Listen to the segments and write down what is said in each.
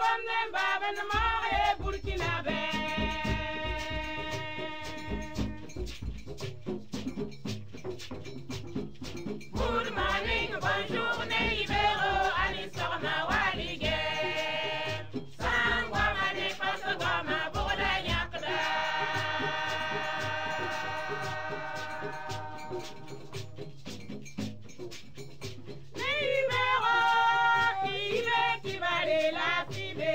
gomne baba na mare Burkina be. Good morning, bonjour, Neibero, Alisor Mawalige. Sangwa mane pasogama boda yakda. Neibero, ibe kibale la fibe.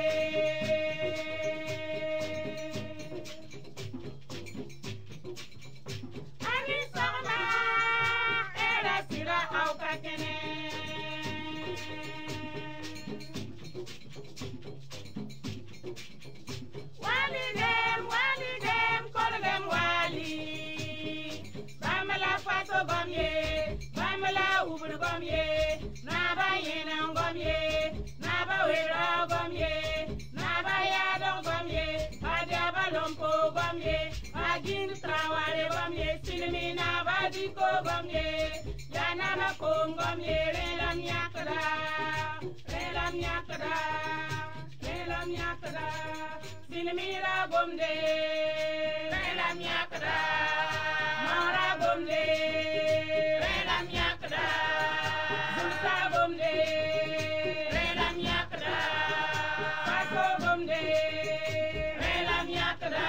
Alisor ma era sira au kakene. Walidem, kolgem wali. Bamala faso gomye, bamala ubul gomye, naba yena gomye, naba wera gomye, naba yado gomye, adiaba lompo gomye, agin traware gomye, silmi naba diko gomye, yanama kom gomye, relam yakada, relam yakada. Relam yakada, silmira gomde. Relam yakada, mara gomde. Relam yakada, zulsa gomde. Relam yakada, faso gomde. Relam yakada.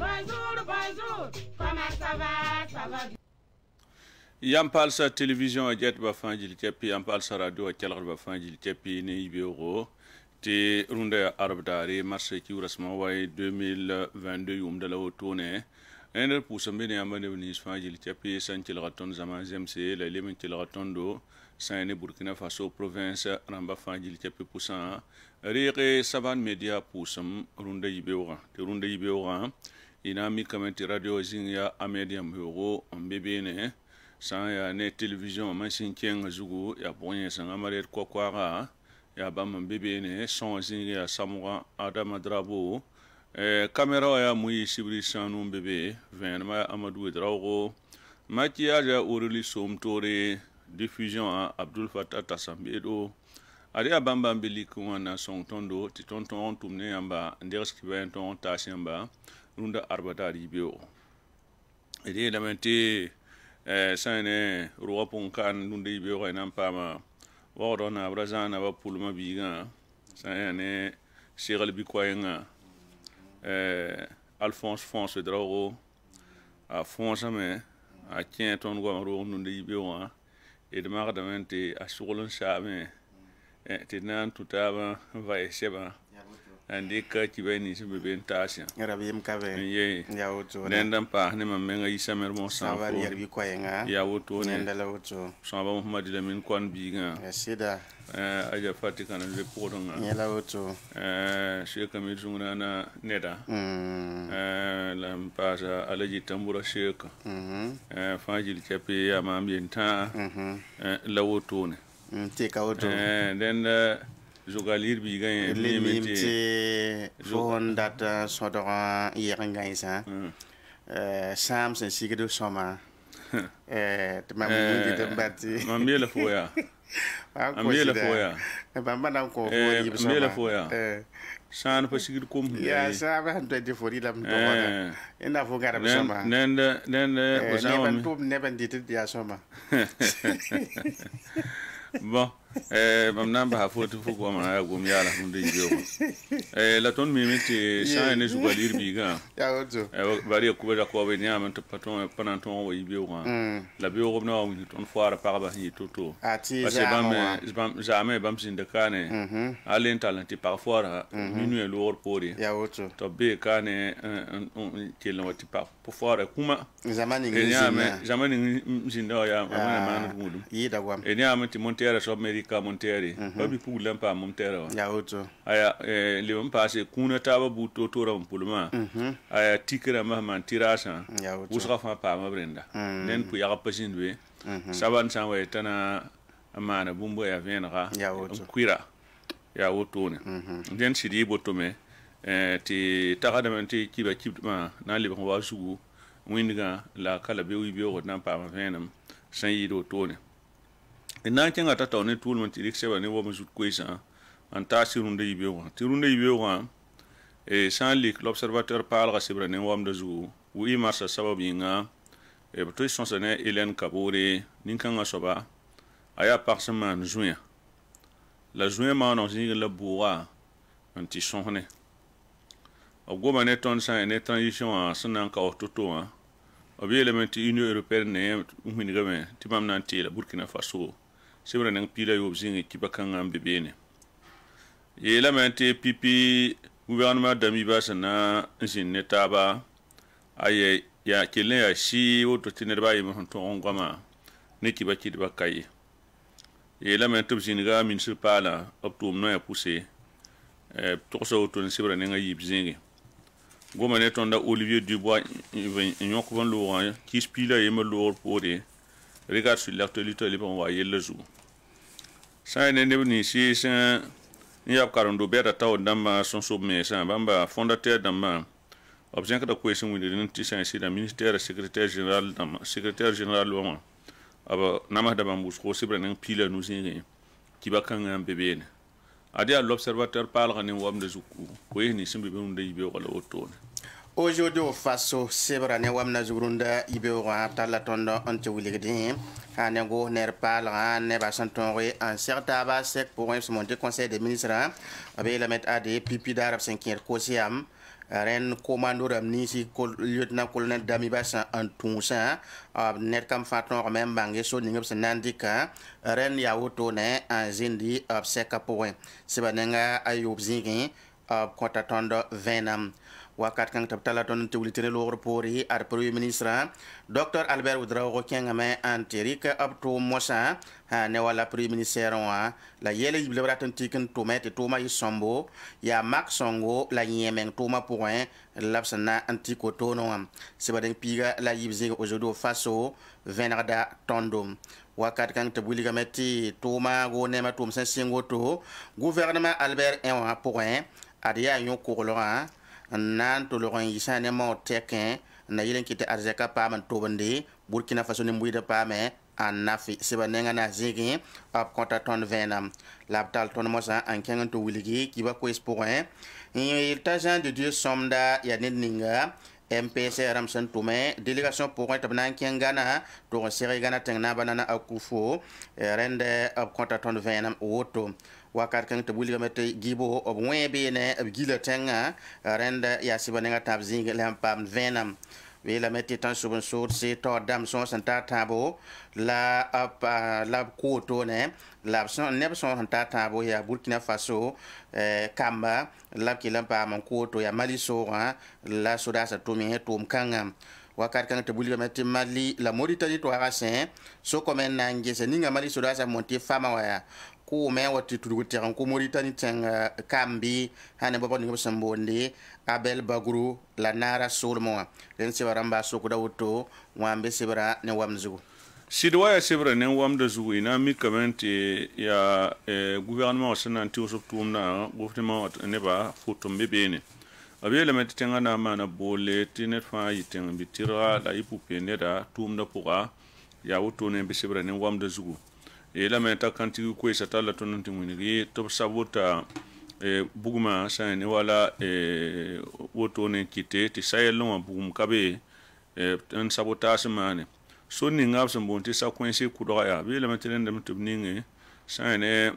Bonjour, comment ça va bien? Yampal sa télévision a jet ba fanjil tepi yampal sa radio a kelgar ba fanjil tepi ne ibero te runda arbdari marse ki urasma way 2022 yum de la otone ender pousambe ne amane ni fanjil tepi santil raton zaman zemse la lemen til ratondo sane Burkina Faso province ramba fanjil tepi pousan rire savan media pousam runda ibero te runda ibero ina mi kamenti radio zinga amediam hero mbebene sans ne télévision machine kien zugu ya bonye sanga maret kokwara ya bam bébé ne son zinga samura adama drabo caméra ya muyi sibri sanu bébé venma amadou drago maquillage oruli somtore diffusion a Abdul Fattah Tassambedo ari abamba mbili kuna son tondo ti tonton tumne yamba nderski benton tasiamba runda arbata ribio ede lamenti sane ruwapun kan lunde be ko nan pama woro na brazana ba pulma biga sane segal bi ko nga Alphonse Fonse Drogo a Fonse me a tient ton go ro nu de be wa et de mardamente a sulen sabe te nan tutaba vai seba andi ka ki be ni se be bentasha rabim ka be ye ya woto nendam pa ne menga isa mer mo sa fa ya bi ko yenga ya woto ne ndala woto sa ba Muhammad Lamin kon bi ga sida aja fati kana le podonga ya la woto Sheikh Amir Zungna na neda lam pasa alaji tambura Sheikh fajil chapi ya mambienta la woto ne te ka woto den jogalir bi gagne limiti fon data sodora yenga isa sam sen sigdo soma te mamundi te batti mambiela foya ambiela foya bamba nan ko ambiela foya san pa sigir kom ya sa ba hande de fori lam to wona ina fo gara soma nende neban tum neban dit ya soma bon mam namba ha foto fu ko ma ya gum yala hunde jibo la ton mi meti sa ne jugalir bi ga ya woto bari ko ba ko be nyama to paton panan ton wo yibe wa la bi wo na wo ton foara par ba hi toto ati parce que bam jamais bam sin de kane alen talenti parfois minuit lour pori ya woto to be kane kelen wati pa pour foara kuma zamani zamani zinda ya mana ngudum yi da gwam e nyama ti montere so america montere ba bi pu lampa montere wa ya woto aya le bam passe kuna taba bu to to ram pulma aya tikra ma man tirasa ya woto usra fa pa ma brenda nen pu ya pasin we saban san we tana amana bumbo ya venra kwira ya woto ne den sidi botome ti tagada men ti kiba kibma na le ba sugu windiga la kala be wi be o na pa ma venam san yido to ne ina kenga tata ne tool man ti rikse ne wo muzut kwesa an tasirunde yibe wa tirunde yibe wa sans lik l'observateur parle rasibra ne wam de zu wi marsa sababi nga to sonsane Hélène Kabore ninkanga soba aya parseman juin la juin ma non zinga la boura anti sonne ogoma ne ton sa ne transition a sanan ka ototo a obi element union européenne ne umini game timam nanti la Burkina Faso sibra nang pila yo zinga kibakanga mbebene element pipi gouvernement d'Amiba sana zin netaba aye ya kelen ya shi woto tinerba yi mon ton ngama ne kiba kidba kai element zinga municipal optum no ya poussé to so to sibra nanga yib zinga goma ne tonda Olivier Dubois nyok von Laurent qui spila yema lor pore regarde sur l'actualité les bon voyer le jour ça ne ni si c'est ni ap karondo beta taw damba son somme ça bamba fondateur damba objet que da question de n'ti c'est da ministère secrétaire général loma aba nama da bambus ko sibra nan pila nous zingi ki bakanga bébé adi à l'observateur parle ni wam de zuku ko ni simbe be unde yibe wala otone aujourd'hui faso sebra ne wam na zurunda ibe wa tala tondo onte wiligdi ane go ner parle ne ba santonre en certain ba sec pour un monter conseil des ministres avec la mettre ad pipi d'arab 5e kosiam ren commando ramni si lieutenant colonel Damiba sa en tunsa net kam faton même bangé so ningop se nandika ren ya woto ne en zindi ab seka point sebanenga ayub zingi konta tondo venam wakat kan tabtala ton tewlitere lor pori ar premier ministre Dr Albert Ouedraogo kengame anterique abto mosa ne wala premier ministre wa la yele yiblebra ton tiken to mete to mai sombo ya max songo la yemen to ma point lapsana antiko to no am sebaden piga la yibze aujourd'hui faso venarda tondom wakat kan tabuli gameti to ma go ne ma to msen singo to gouvernement Albert en point adia yon kokolora nan to loron yisane mo teken na yilen kite arzeka pa man tobande Burkina Faso ne mbuide pa me an nafi sebanenga na zigi ap konta ton venam laptal ton mosa an kengan to wiligi kiba ko espoir il tajan de Dieu somda ya ninga MPC Ramson Toumé délégation pour tabnan kengana to seri gana tengna banana akufo rende ap konta ton venam woto wakat kan te bulga mete gibo ob webe ne ab gila tenga renda ya sibanenga tab zinga lam pam venam we la meti tan subon sort se to dam son santa tabo la ap la koto ne la son ne son santa tabo ya Burkina Faso kamba la ki lam pam koto ya Mali so la soda sa to mi to mkanga wakat kan te bulga meti Mali la Mauritanie to arasin so comme nange se ninga Mali soda sa monter fama waya ko me wati tudu terrain ko Mauritanie teng kambi hane babo ni sambonde Abel Bagru la nara solmo len se baramba so ko dawto wambe sebra ne wamzu sidwa ya sebra ne wamda zu ina mi kamenti ya gouvernement sananti osoptumna gouvernement ne ba fotombe bene abele met tenga na mana bole tinet fa yiteng bitira la ipupe ne da tumda puga ya woto ne be sebra ne wamda zu e la meta kanti ko isata la tonanti munigi to sabota buguma sane wala woto ne kite ti sayelo bugum kabe en sabotage mane so ni ngab so bonti sa coincé kudra ya be la metelen dem tubninge sane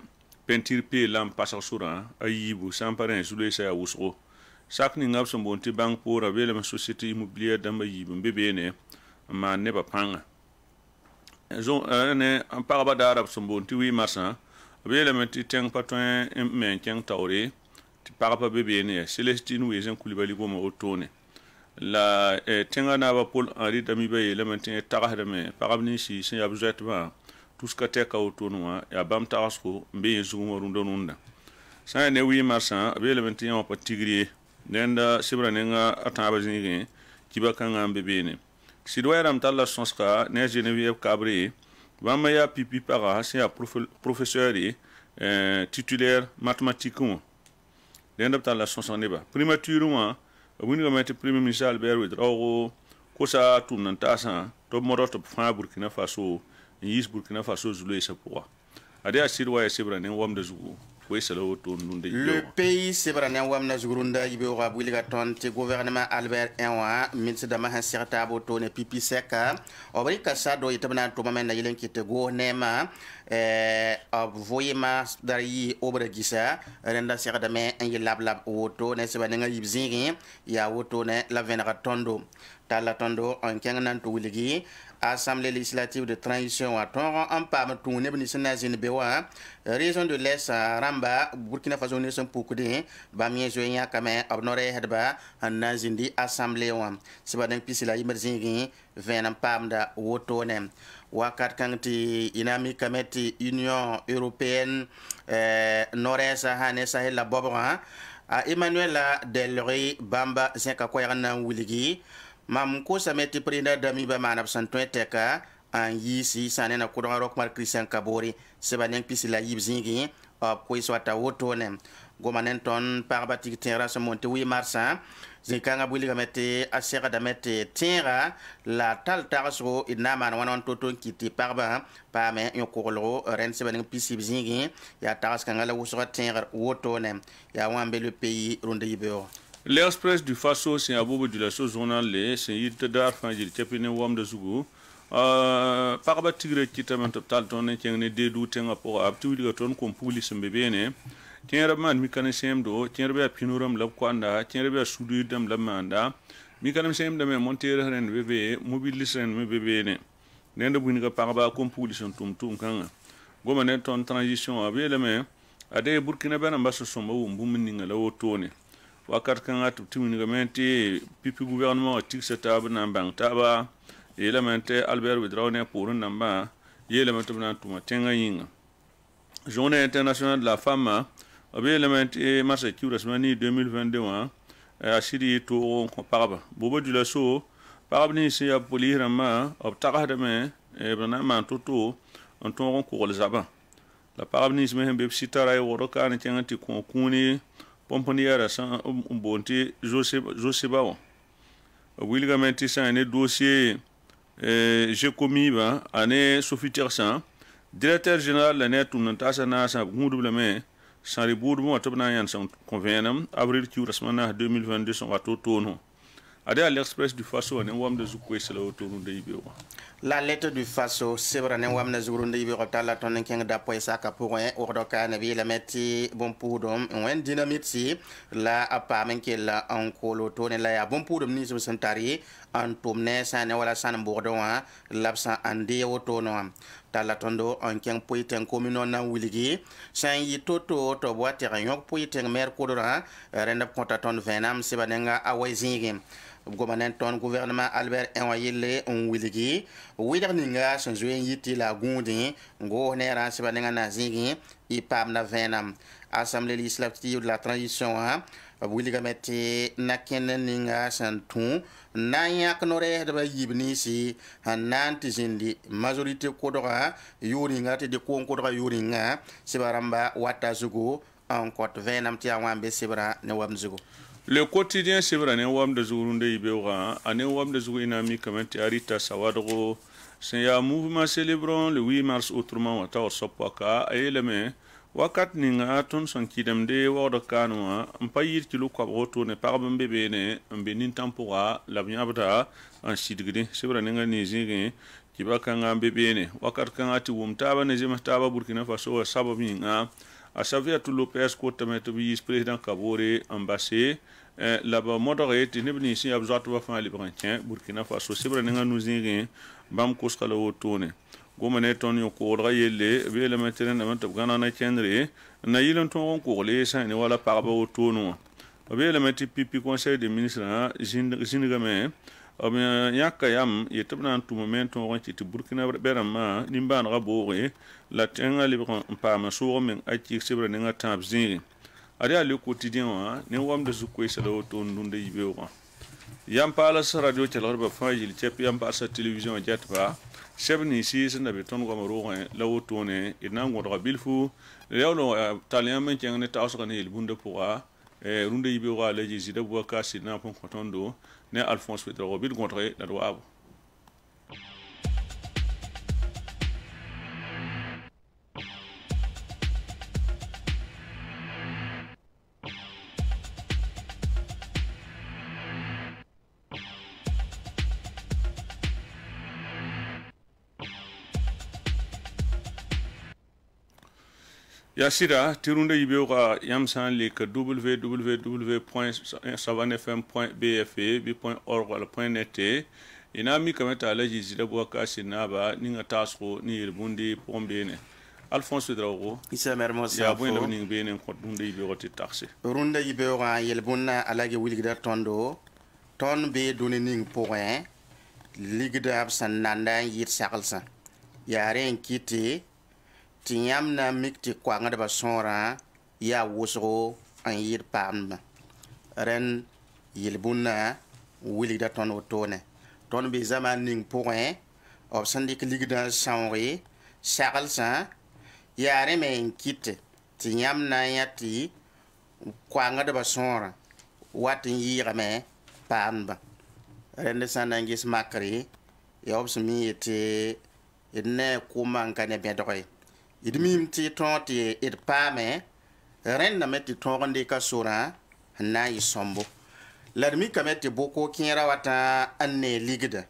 pentir pe lam pasa sura ayibu sans parent sulu sa wusro sak ni ngab so bonti bank pour be la société immobilière damba yibu bebene ma ne ba panga zo ne en paraba arab so bonti wi marsa be la meti teng patun men teng tawre ti paraba bebene Celestine Wezen Koulibaly goma otone la tenga na ba pol ari dami be elementin tagahda me parabni si sen ya buzet ba tout ce que te ka autonoa ya bam tasko mbe zugo rundo nunda sa ne wi marsan be elementin on pa tigri nenda sibra nenga ataba zingi kibaka ngambe bene sidwa ram talla sonska ne Geneviève Cabré bama ya pipi para c'est ya professeur titulaire mathématique nenda talla sonsa ne ba primature wini gamete premier ministre Albert Ouedraogo kosa tunan tasa to moroto fa Burkina Faso yis Burkina Faso zulu esa poa ade asirwa ya sebra ne wamda zugo ko esa lo to nunde le pays sebra ne wamna zugurunda yibe wa buliga ton te gouvernement Albert Enwa ministre de ma serta bo to ne pipi seka obri kasa do yitabna to mamenda yilen kite go nema voyema dari obra gisa renda serda me en lab woto ne seba nga yibzingi ya woto ne la venera tondo tala tondo en kengan to wiligi Assemblée législative de transition à Tonron en parle tout ne bni senazine bewa raison de l'Est Ramba Burkina Faso ne sont pour que ba mi joya kame abnore hedba nazindi assemblée wa seba den pisila imerzingi venam pamda woto ne wakat kanti inami kameti Union européenne Nord-Est hane sahel la bobra a Emmanuel Delry Bamba zeka ko yana wiligi mam ko sameti président dami ba manab santoy teka an yisi sanena ko do rok mar Christian Kabori sebanen pisila yibzingi ko iswata woto ne gomanen ton parbatik terra se monte wi marsa zikanga buli gamete asera da mete terra la tal tarso inama na wanon toton kiti parba pa me yokorlo ren sebanen pisibzingi ya taras kanga la wusra terra woto ne ya wambe le pays ronde yibeo. L'Express du Faso, c'est un bobo de la chose journal, c'est un yit d'arfan, il tepine wam de Zougou. Par batigre qui t'a maintenant talton, qui est des doutes en rapport à tout le ton qu'on poule se bébé. Tiens, Raman, mécanicien d'eau, tiens, Rabia Pinoram, la Kwanda, tiens, Rabia Soududam, la Manda, mécanicien de mes monter en bébé, mobilis en bébé. N'en de parba qu'on poule son tum kanga. Gomanet en transition avec la main, à des Burkinabe ambassadeurs sont booming à la haute. Wakat kanga tumi gamenti pipi gouvernement tikse tab na bang taba elemente Albert Ouedraogo ne pour namba elemente na tuma tenga yinga journée internationale de la femme abi elemente marche kiurasmani 2021 asiri to paraba bobo du lasso parabni si ya polirama obtaga me bana man toto on ton ko zaba la parabni me hembe sitara woro kan tenga ti ko kuni pomponière sans bonté Joseba Willigamenti ça un dossier j'ai commis ba année Sophie Tersan directeur général la net tout tasa na sa doublement sans rebours mo tabna yan son convenam avril qui rasmana 2022 son wato tono ade à l'Express du Faso ne wam de zukwe sala otorunde ibe wa la lettre du Faso sebra ne wam na zurunde ibe ko tala ton ken da poy saka pour un ordoka na bi la metti bon poudom en dynamite si la apa men ke la en kolo to ne la ya bon poudom ni so santari en tomne sa ne wala san bordo wa l'absent ande woto no tala tondo en ken poiten commune na wiligi san yi toto to boite yok poiten mer kodora renda konta ton venam sebanenga awaizingi gomanen ton gouvernement Albert Enwayele on wiligi widerninga san zoen yiti la gundi ngo ne ran sebanenga na zingi ipam na venam assemblée législative de la transition ha wiliga metti naken ninga san tun na yak nore da yibni si hananti zindi majorité kodora yuringa te de kon kodora yuringa sibaramba wata zugo en cote venam ti awambe sibra ne wamzugo. Le quotidien sibra ne wam de zurunde ibewa ane wam de zugo inami kamenti arita sawadro c'est un mouvement célébrant le 8 mars autrement wata osopaka ayeleme wakat ninga ton son kidam de wada kanwa mpayir ci lu ko woto ne parbam bebe ne mbe nin tampora la biabda en sidgidi sibra ninga ni zigi ci bakanga bebe ne wakat kanga ti wum taba ne jema taba Burkina Faso sababu ninga a Xavier Lopez ko tameto bi président Kabore ambassé la ba modéré ti nebni si abzatu ba fa libérantien Burkina Faso sibra ninga nu zigi bam ko skala woto ne gomane ton yo ko ra yelle be le meteren na tab gana na kendri na yilon ton ko le sa ne wala parba otono be le meti pipi conseil des ministres jinigame abia yakka yam yetabna tout moment ton ci Burkina berama nimban rabore la tenga libran pa ma so men aki sibra ne ngata bzini ari le quotidien wa ne wam de zukwe sala oton dunde yibe wa yam pala sa radio telar ba fajil chep yam pa sa télévision jatba sebni si senda beton ko maro la wotone ina ngoro bilfu lewlo talien men tiene tawso ne bunda pour runde yibe wa leji zida bo kasi na pon kotondo ne Alphonse Pedro bil contre la doabo. Yasira tirunde yibewa yamsan le que www.savanfm.bfe.org wala .net ina mi kamata alaji zida boka sinaba ninga tasco ni bundi pombene Alphonse Drago isa mermos ya bueno ni bene ko dunde yibewa ti taxi runde yibewa yelbunna alagi wilgida tondo ton be duni ning point ligda absan nanda yit sakalsa yare kiti tiyam na mikti kwanga da basora ya wusgo an yir pam ren yilbunna wili da ton otone ton be zaman ning point opsan dik ligda sanri sakalsa yare men kite tiyam na yati kwanga da basora watin yira me pam ren de sanangis makri ya opsmi yete idne kuman kane bedoy idmim ti tonti id pame ren na meti tonde ka sura na isombo ladmi kameti boko kinra wata anne ligida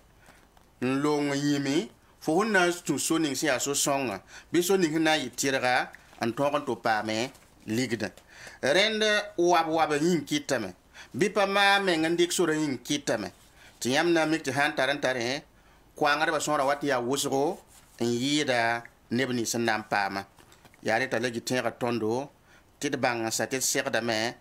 nlong yimi fo hunna tu soning si aso songa bi soning na yitirga an tongon to pame ligida ren wab yin kitame bi pa ma me ngandik sura yin kitame tiyam na mikti han tarantare kwanga ba sura wati ya wusgo yida nebni sanam pama yare ta legi tera tondo tid banga sa tid sekda me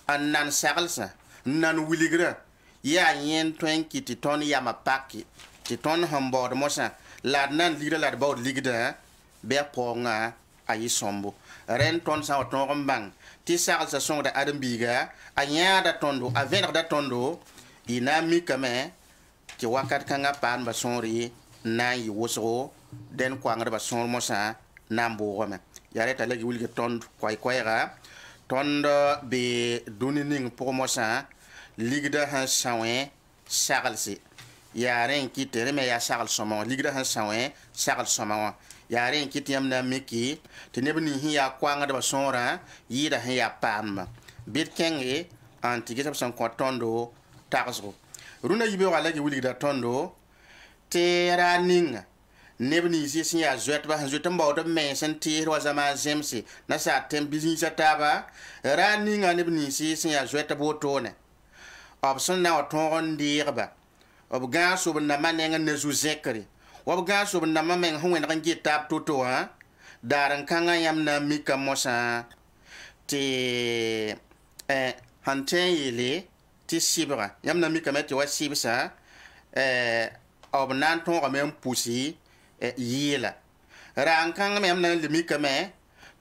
an nan sagalsa nan wiligra ya yen 20 ti ton ya mapaki ti ton hambord mosa la nan ligra la bawd ligda be ponga ayi sombo ren ton sa ton bang ti sagalsa sonda adam biga anya da tondo a vener da tondo ina mi kame ti wakat kanga pan ba sonri na yi woso den kwangre ba son mosa nambo gome yare ta legi wulge tond kwayra tond be dunining pour mosa ligda han sawen sagalsi yare en kitere me ya sagal somo ligda han sawen sagal somo yare en kitiyam na miki tenebni hi ya kwangre ba sonra yida hi ya pam bit kenge antigita son kotondo taxo runa yibe wala gi wuli da tondo te raninga nebni si ya zwet ba hanzu tamba da men senti wa zama zemsi na sa tem bizinsa taba raninga nebni si ya zwet botone opson na oton dirba ob gaso na manenga ne zu zekri ob gaso na mamen hwen ran gi tap toto ha daran kanga yam na mika mosa te hanten yele ti sibra yam na mika meti wa sibsa ob nan ton ga men pusi yila ran kanga yam na mika me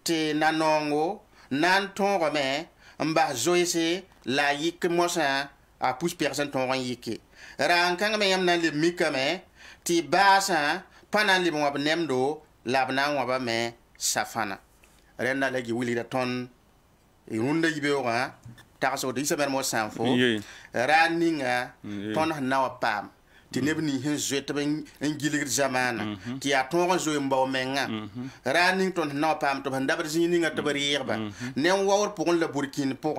te nanongo nan ton ga me mba zoise la yik mosa a pousse personne ton ran yiki ran kanga me yam na mika me ti basa panan li mo nemdo labna wa ba me safana renda legi wili da ton runda yibe wa taxo de saber mo sanfo raninga ton na wa pam ti nebni hin zoet ben ngilir zamana ti a ton zo mbaw menga raning ton na pam to banda brzini nga to bari yerba ne wawr pour le burkine pour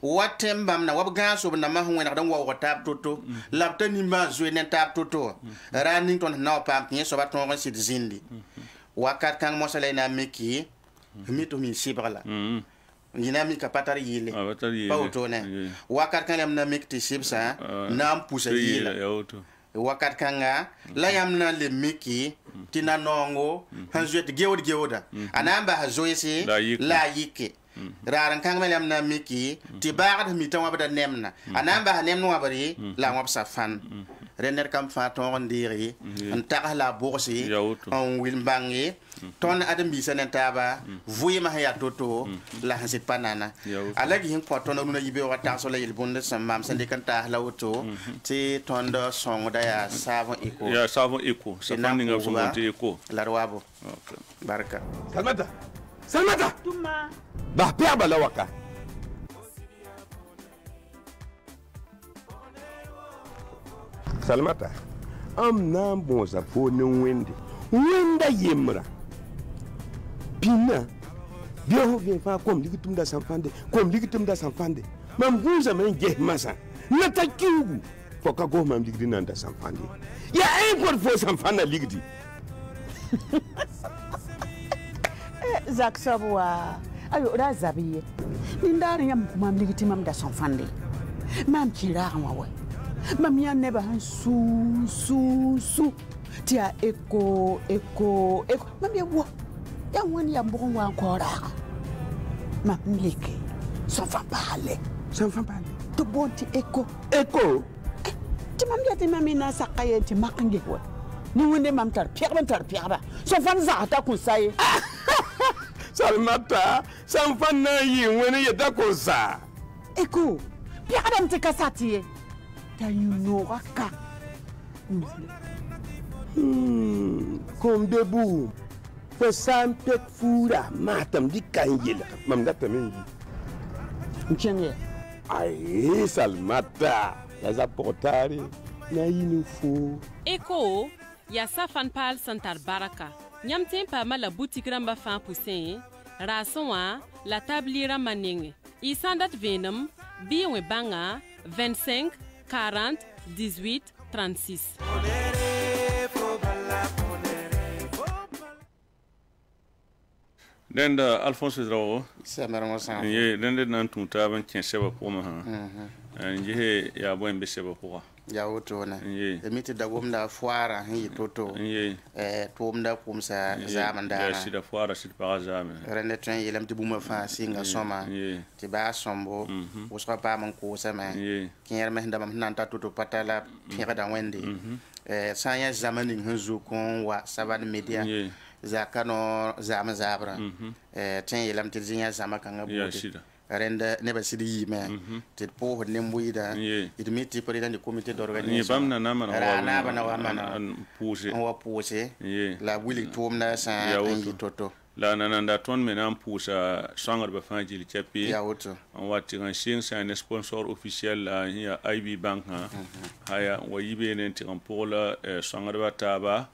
watem bam na wab ganso na ma hwen na dan waw tap toto labta ni ma zo ne tap toto raning ton na pam ti so ba ton si zindi wakat kan mo sale na meki mi to mi sibala yina ka patar yile pa otone wakat kan na mekti sibsa na mpusa yile wakat kanga la yamna le meki tina nongo hanzuet gewda anamba hazoyese la yike raran kanga me yamna meki ti baad mi tan wabda nemna anamba nemno wabari la wabsa fan renner kam fa ton ndiri an taga la boursi on wil bangi ton adam bi sanen taba vuyi ma ya toto la hasit panana alagi hin ko ton na yibe wa ta so la yel bonde samam sande kan ta la auto ti ton do song da ya savon eco savon ninga so monte eco la rwabo baraka salmata tuma ba pia bala waka salmata am nan bon sa fo ne wenda yemra pina bio vien fa kom ligitum da sanfande mam guza men je masa nata kiugu fo ka go mam ligdi nan da sanfande ya import fo sanfanda ligdi zak sabwa ayo da zabiye ndari yam mam ligdi mam da sanfande mam kira wa mam ya neba han su tia eko mam ya wo ya woni ya mbon wa nkora mam leke sans parler to bonti eko ti mam ya ti mam na sakaye ti makange wo ni wonde mam tar pierre so fan za ta kun sai salmata san fan na yi woni ya ta kun sa eko pierre dam ti kasati ta yunoraka comme debout fo sampet fura matam di kanjel mam data men nchenge ai salmata ya za portare na yini fo eko ya safan pal santar baraka nyam tempa mala boutique ramba fan poussin rason la tabliera manenge isandat venum biwe banga 25 40 18 36. Denda Alphonse Drawo. Ye denda nan tunta ban ken seba poma ha. Nje ya bo embe seba poma. Ya wotona. Emiti da gomda foara hi toto. Tomda kumsa zamandara. Ya sida foara sit para zaman. Rende tren yelam ti buma fa singa soma. Ti ba sombo. Usqa pa man ko sama. Kier me ndam nan ta toto patala pira da wende. Sanya zamanin hunzu kon wa saban media. Zakano zama zabra. Tren yelam ti zinya zama kanga bote. Renda neba sidi me te po nembuida idmiti président du comité d'organisation bamna na bana wa mana pousse on va pousser la wili tomna sa toto la nananda ton menam poussa sangar ba fanjil chapi ya auto on wati un chien c'est un sponsor officiel la IB bank haya wa yibe nen ti on pour la sangar ba taba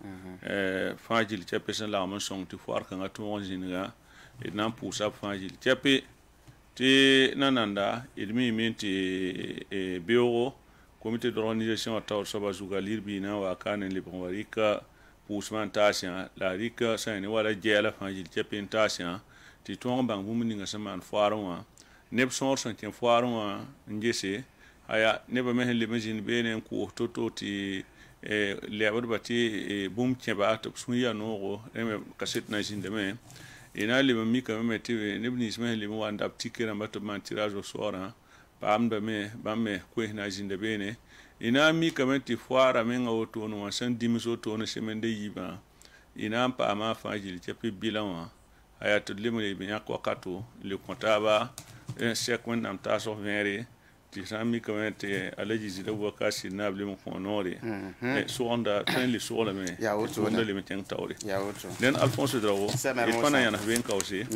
fanjil chapi sen la mon song ti foire kan to on jinga et nan poussa fanjil chapi ti nananda idmi minti bureau comité d'organisation a taw soba zugalir bina wa kan li bon warika pusman tasha la rika sane wala jela fanjil chepin tasha ti ton bang bumni nga saman foarwa neb sor san ken foarwa ngese aya neba mehen li majin benen ku toto ti lebar bati bum cheba to sunya no kaset na jinde me ina li mi ka me ti nebni ismail li mo anda tikira mbato man tirage au sort bambe me ko na jinde bene ina mi ka me ti foara men ga woto no san dimiso to no semende yiba ina pa ma fajil chepi bilan aya to le mo be yakko kato le kontaba sekwen nam taso vere ti sami ka me te alaji zida waka sinable mo konore so onda ten li so la me ya woto le me teng tawre ya woto den alfonso drawo e fana yana ben kawsi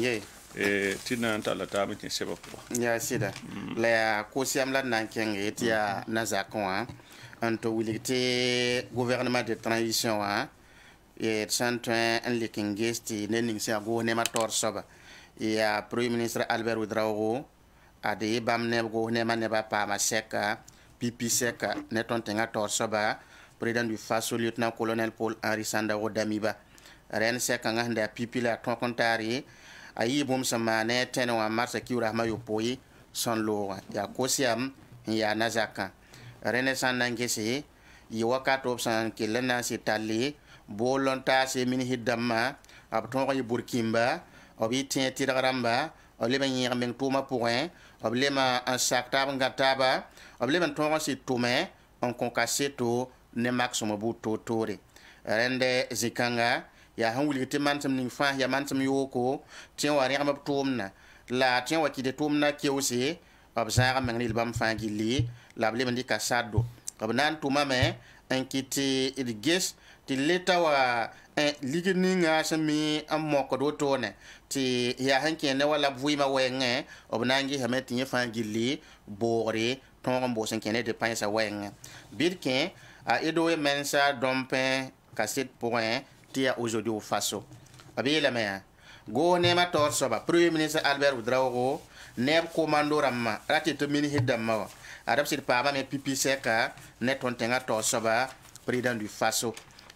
tina tala ta mi seba ko ya sida la ko siam la nan kenge tia nazakon anto wilite gouvernement de transition et santin en likingesti nening sia go ne mator soba ya premier ministre Albert Ouedraogo ade bam ne go ne man ne ba pa ma seka pipi seka ne ton tenga tor soba président du Faso lieutenant colonel Paul Henri Sandaogo Damiba ren seka nganda pipi la ton kontari ayi bom sama ne teno wa marsa kiura ma yo poyi son lo ya kosiam ya nazaka ren san nangesi yi wakato san kelena sitali bolonta se min hidama ab ton yi burkimba obi tin tiraramba olema yi ngamen tuma point oblema un sakta ngataba oblema ton si tume on konkaseto ne maximum bu totore rende zikanga ya han wulite mansam ning fa ya mansam yoko tin wa ri amab tumna la tin wa kide tumna kewse ob zaga mangni bam fa gili la blema ndi kasado ob nan tuma me enkiti idges ti leta wa ligininga sami amoko do tone ti ya hanke ne wala buima wenge obnangi hameti ye fangili bore ton bo sen kene de pansa wenge birkin a edo mensa dompe cassette point tia aujourd'hui au Faso abi la mea go ne ma tor soba premier ministre Albert Ouedraogo neb commando ramma rati to mini hidamma arab sit pa ba me pipi seka ne ton tenga tor soba président du Faso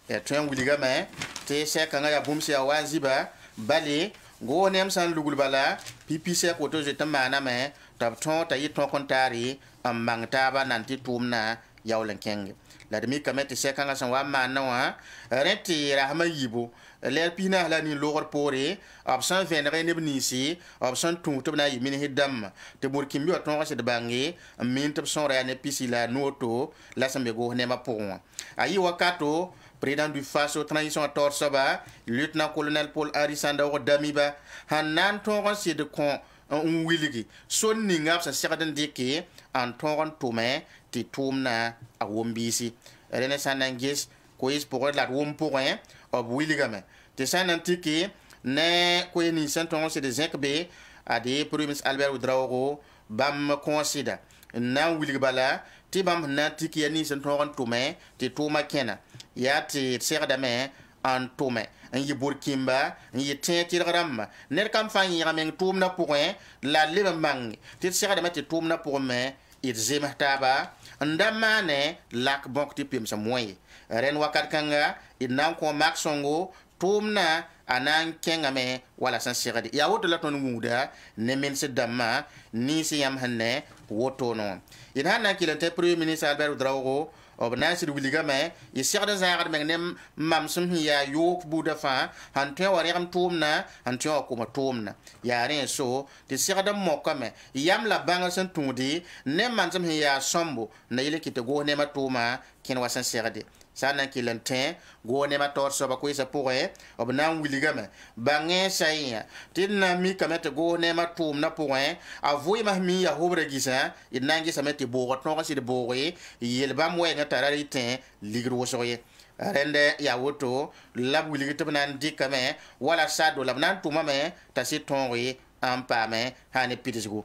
et tren wuliga me te seka nga ya bumsi ya wanziba bali go nem san lugul bala pipi seka oto je tamana me tab ton ta yi ton kontari am mangtaba nanti tumna yawlen kenge la demi kamete seka nga san wa manna wa reti rahma yibo le pina la ni logor pore absan vendre ne bnisi absan tung to na yimini hidam te burkimbi oton se de bangi min to son re ne pisila noto la sambe go ne ma pon ayi wakato président du Faso transition tor soba lieutenant colonel Paul Henri Sandaogo Damiba hanan ton se de kon un wiligi son ninga sa seraden deke en ton tome ti tumna a wombisi rene sanangis ko is pour la wom pour un ob willigame te sanantiki ne ko ni santon se de zekbe a de premier Albert Ouedraogo bam considère na willigabala ti bam na tiki ni santon tome ti tuma kena ya ti seradame en tome en yi burkimba en yi tintirram ner kam fan yi ramen tumna pour un la lebe mang ti seradame ti tumna pour me it zemataba ndamane lak bonk ti pim sa moye ren wakat kanga inam ko maksongo tumna anan kengame wala san sirade ya woto la ton nguda ne men se damma ni si yam hanne woto non ina na kilante premier ministre Albert Ouedraogo ob nasir wiligame yi sirade zagar mengnem mamsum ya yok buda fa hante wari am tumna hante ko ma tumna ya ren so ti sirade mokame yam la banga san tundi ne mansum ya sombo na ile kite go ne ma tuma ken wasan sirade sana kilante go ne ma tor so ba ko isa pouré ob nan wiligame bange sayya tinna mi kamete go ne ma tum na pouré avoy ma mi ya hobre gisa inangi samete bo no si de boye yel bam we na tarari tin ligro soye rende ya woto lab wiligite nan dikame wala sado lab nan tuma me tasi tonri ampame hane pitisgo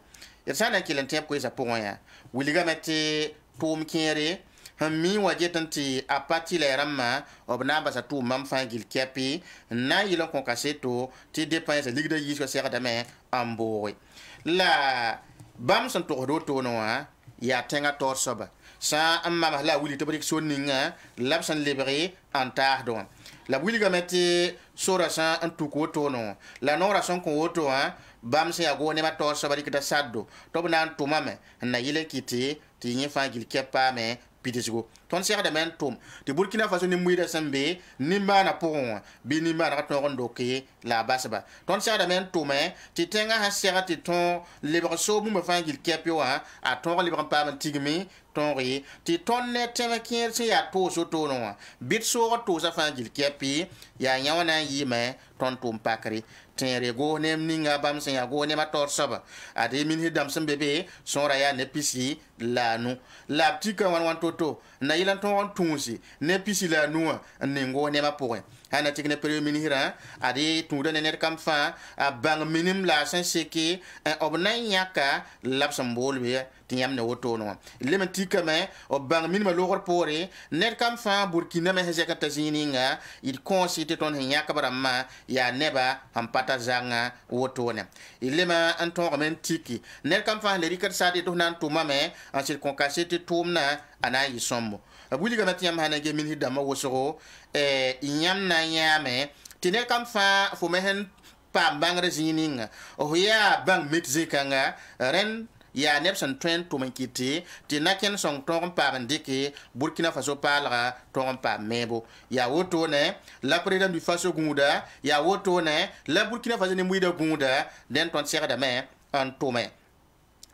sana kilante ko isa pouré ya wiligame te tum kere mi wajetanti apati la ramma obna basa tu mam fangil kepi na yilon kon kaseto ti dépense ligda yi so sera dame amboy la bam son to do to no ya tenga tor soba sa amma la wuli to brik soninga labsan lebre en tardo la wuli gameti sora sa en tuko tono la nora son ko woto bam se ago ne mato so bari kita saddo to bana tumame na yile kiti ti nyi fa gil kepa me pitisgo ton se da men tum ti Burkina Faso ni muida sambe nimba na pon bi nimba na to rondo ke la basba ton se da men tume ti tenga ha sera ti ton libre so mu me fa gil kepio a ton libre pa man tigmi ton ri ti ton ne teme kier se ya to so to no bit so to sa fa gil kepi ya nyawana yime ton tum pakri tenre go nem ninga bam se ya go ne ma tor soba ade min hidam sem bebe sonra ya ne pisi la nu la tika wan toto na yilan ton tunsi ne pisi la nu ne go ne ma poe hana tikne premier ministre ade tuda ne net kam fa a bang minim la san seki obna nyaka lapsam bolbe tiam ne woto no lemen tika me o bang minim logor pore net kam fa Burkina me hezeka tazininga il consiste ton nyaka barama ya neba pata zanga wotone ilema anton men tiki ner kam fa le rikat sadi to nan tuma me en circoncassé tumna ana yisombo abuli ga matiam hana ge min hidama wosoro inyam na nyame tiner kam fa fo mehen pa bangre zininga o ya bang mitzikanga ren ya nepsan trend to mankiti ti naken song ton pa bandike Burkina Faso palra ton pa mebo ya woto ne la président du Faso gunda ya woto ne la Burkina Faso ne muida gunda den ton sera da me en tome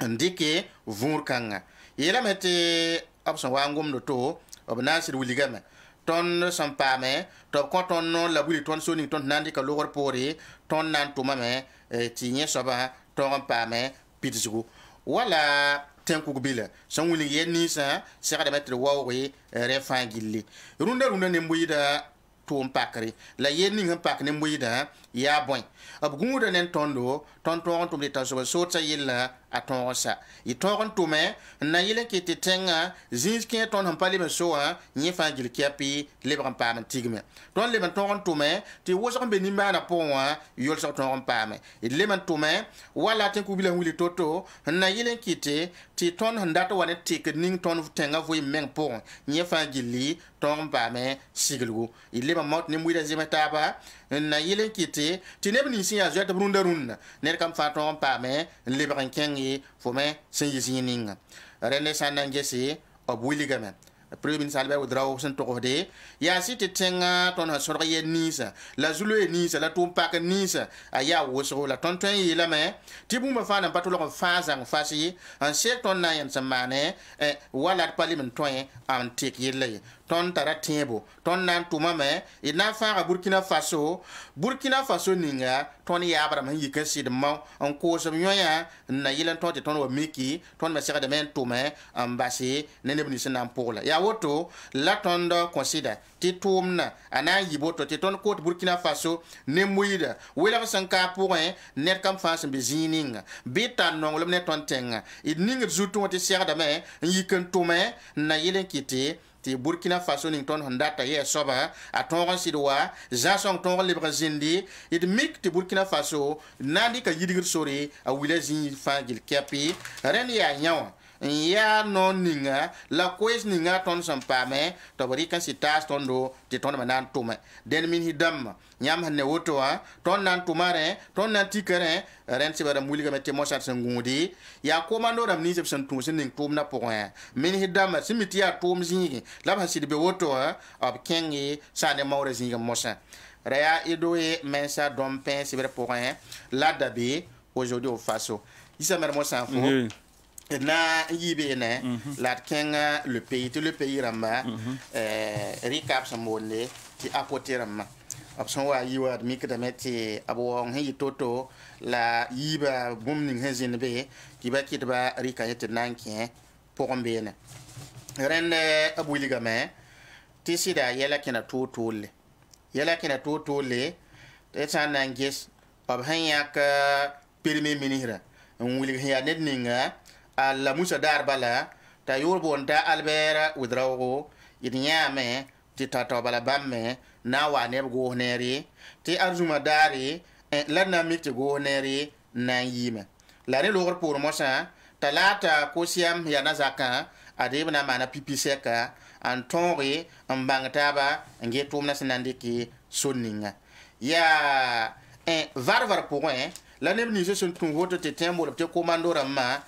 ndike vurkanga yela mete option wangum do to obnasir wuligame ton sampa me to konton non la buli ton soni ton nandi ka logor pore ton nan tuma me ti nye soba ton pa me pitzugo wala tenku bila son wuli yenni sa sera da mettre wawi refan gilli runda ne mbuida tum pakri la yenni ngam pak ne mbuida ya boy ab gumuda nen tondo tonton tum de taso so ta yilla aton sa i ton tume na yile ki te tenga zinski ton han pali so nyi fa gil kiapi lebran pa man tigme ton le man ton tume ti wo so be ni mana ponwa yol so ton pa me le man tume wala ten ku bila wuli toto na yile ki te ti ton handato wane tik ning ton tenga vo meng pon nyi fa gili ton pa me siglu le man mot ni muida zimeta ba na yile ki te ti ne bni si ya zeta brunda runda ne kam fa ton pa me lebran kengi fo me sen yisininga rene sanangesi obuligame premier ministre Albert Ouadraogo sen tokode ya site tenga ton sorga ye nisa la zulu e nisa la tum pak nisa aya woso la ton ton yi la me tibu ma fa na patulo ko fazang fasi en secton na yan samane wala parlement ton en tek yele ton tara tiebo ton nan tuma me ina fa Burkina Faso ninga ton ya abra man yikan sid ma en ko so nyoya na yilan ton te ton wa miki ton ma sera de men tume ambasi nene bni sen ampola ya woto la tondo consider ti tumna ana yiboto ti ton ko Burkina Faso ne muida wela sanka point net kam fa sen bezininga bitan nongolum ne ton tenga idning zutu ti sera de men yikan tume na yilen kiti ti Burkina Faso ning ton hondata ye soba a ton sidwa za song ton libre zindi it mik ti Burkina Faso nandi ka yidigir sori a wilazi fa gil kapi ren ya nyawa ya non ninga la kwes ninga ton sampame to bari kan sitas ton do ti ton manan tume den min hidam nyam hanne woto ton nan tumare ton nan tikere ren se bara muliga mette mo sat ngudi ya komando ram ni sepsan tum sin ning tum na point min hidam simiti ya tum zingi la ba sidbe woto ab kengi sa de mawre zinga mosa raya idoe mensa dompen se bara point la dabi aujourd'hui au Faso isa mer mo san fo na yibe ne la kenga le pays ramba recap samone ti apote ramba option wa yiwa mik da meti abo on hi toto la yiba bumning hezin be ti ba kitba rika yete nanke pombe ne rende abuliga me ti sida yela kina totole te sananges ob hanyak premier ministre on wuli ya net ninga la musa dar bala ta yorbo nda Albert Ouadraogo idnyame ti tata bala bamme na wa ne go neri ti arzuma dari la na mi ti go neri na yime la ne logor pour mosa talata ko siam ya nazaka adeb na mana pipi seka an tonre an bangtaba nge tumna sinandiki sonninga ya varvar point la neb ni sun tun woto te tembo te commando ramma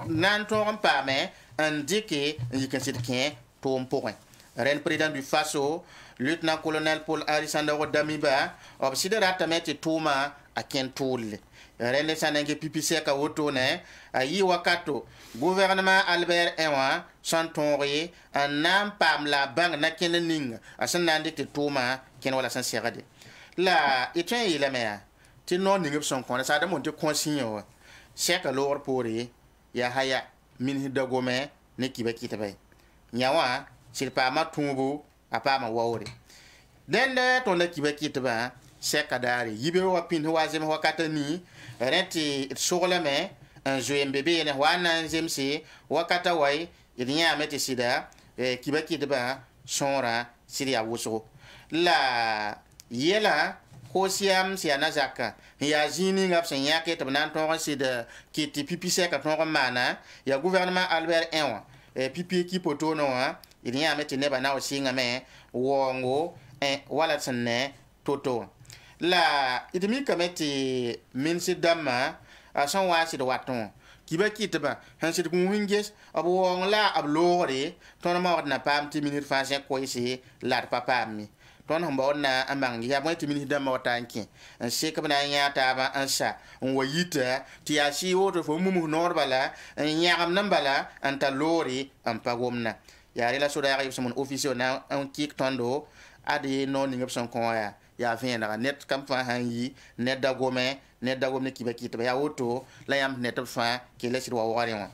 nan ton pame an dike yikan sitken tom point ren président du Faso lieutenant colonel Paul Arisandaro Damiba obsidera tamete tuma a kentul ren sanenge pipi seka woto ne ayi wakato gouvernement Albert Ewa santonri an nam pam la bang na kenening asan nande te tuma ken wala san serade la etun ile mea ti non ningep son kon sa da mon te consigne seka lor pori ya haya min dagome ne kiba kitabe nyawa sil pa ma tumbu apa ma wawre den de ton ne kiba kitaba seka dari yibe wa pin wazem wakata ni renti sogla me un joyem bébé ne wana zemsi wakata wai idinya meti sida kiba kitaba sonra siria wuso la yela kosiam si anazaka ya jini ngap sen yake tabnan ton sida kiti pipi seka ton mana ya gouvernement Albert Ewa pipi ki poto no il y a meti neba na osinga me wongo wala sanne toto la itimi kameti minsi dama a son wasi do waton kiba kitaba hansit kun hinges abo wong la ablore ton ma na pam ti minir fa se ko isi la papa mi ton hamba na amang ya mo ti minir dama watanki en se kabna nya ta ba ansa on wayita ti asi woto fo mumu norbala en nyagam nambala anta lori am pagomna ya rela so da ya son officiel na un kik tondo ade non ngep son ko ya vena net kam fa hanyi net dagome ne kiba kitaba ya woto la yam net fa ke le sirwa wari wa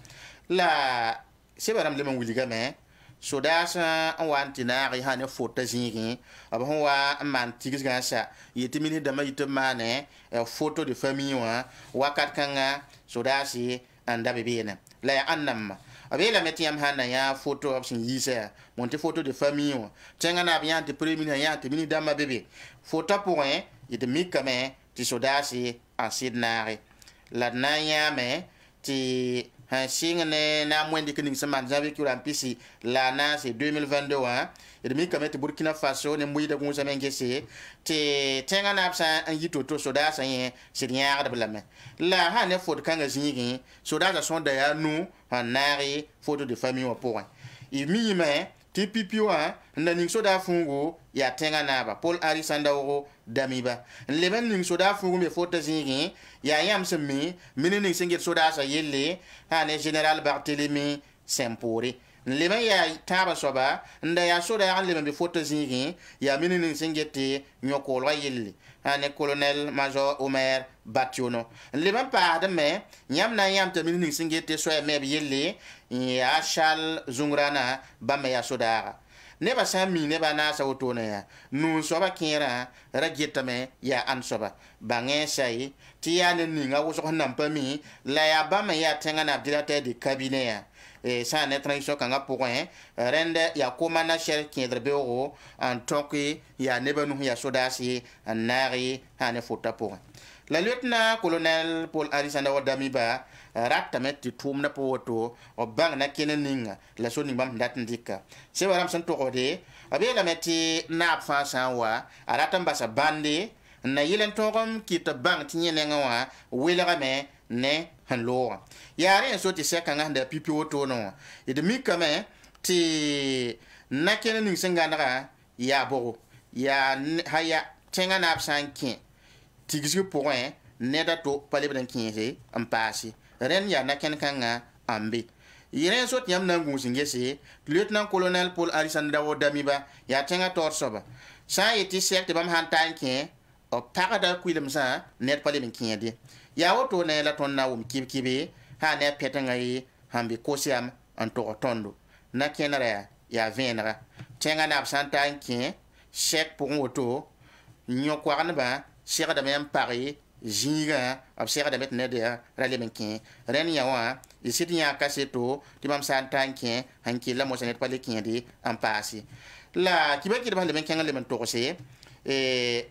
la sebaram le man wuliga me so da sa an wanti na ri hane fota zingi aba ho wa man tigis gansa yitimini da mai to mane photo de famille wa wakat kanga so da si anda bebena la ya annam abela metiam hana ya photo of sin yisa monte photo de famille wa tenga na bien te premier ya te mini dama bébé photo point yite mikame ti sodasi en sidnare la nanya me ti han singne na mwendi kini saman janvier ki rampisi la na c'est 2022 et mi kamete Burkina Faso ne muida ko sa mengese ti tenga na absa an yito to sodasa yen sidnyar de blame la ha ne fot kanga zingi sodasa son da ya nu han nari photo de famille wa point il mi me ti pipiwa ndaning soda fungu ya tenga naba Paul Arisandaro Damiba leben ning soda fungu me fota zingi ya yam semi minini singit soda sa yelle hane general Barthélemy Sempori leben ya taba soba nda ya soda ya leben be fota zingi ya minini singete nyokolo yelle hane colonel major Omer Bationo leben pa de me nyam na yam te minini singete so me yelle ya Charles Zungrana bame ya sodara neba sami neba na sa woto ne ya nu soba kira ragetame ya an soba bangen sai ti ya ne ninga wo so nan pami la ya bame ya tenga na directeur de cabinet ya sa ne transition kanga point rende ya komana cher kiedre beoro en tant que ya neba nu ya sodasi anari hane fota point la lieutenant colonel Paul Arisandaro Damiba ratamet ti tumna poto o bang na keneninga la so ni bam datindika se waram san to ode abela meti na fa sanwa aratamba sa bande na yilen togom ki ta bang ti nyenenga wa wela me ne han lo yare so ti seka nganda pipi woto no e de mikame ti na kenening sengandara ya bogo ya haya tenga na absanki tigisi point neda to palebren kinse ampasi ren ya na ken kanga ambe yene so tiam na ngu singese lieutenant colonel Paul Arisandaro Damiba ya tenga torsoba sa yeti sekte bam han tanke o parada kuilem sa net palebren kinede ya woto na la ton na wum kibe ha ne petanga yi hambe kosiam anto tondo na kenara ya venra tenga na absantanke sek pour woto nyokwarna ba sera da même Paris jinga ab sera da met nede rale menkin ren ya wa isit nya kaseto ti mam san tanke hanki la mo sanet pale kindi en passé la kiba ki ba le menkin le men to se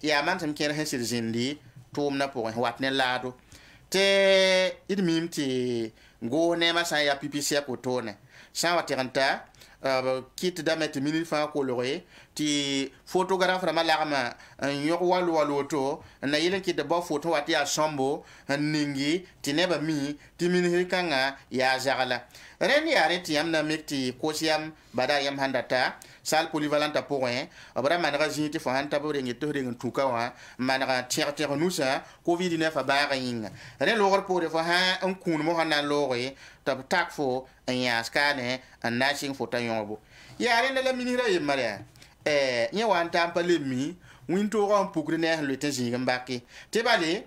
ya man tam ken hesir zindi tum na pour wat ne lado te id mim ti go ne ma sa ya pipi se ko tone sa wa teranta kit da met minute fa coloré ti photographe rama lagma yok walu to na yele kit da ba photo wati a sombo ningi ti neba mi ti minute kanga ya jagala ren ya reti amna mekti kosiam bada yam handata sal polyvalente point abra manra jinti fo hanta bo rengi to rengi tuka wa manra tier nusa covid 19 ba ga yinga ren logor po de fo ha un kun mo hanan logre tab tak fo en ya skane an nashing fo tayobo ya ren la minira yemare nya wan tampa le mi winto ron pukre ne le tenzi ngambaki te bale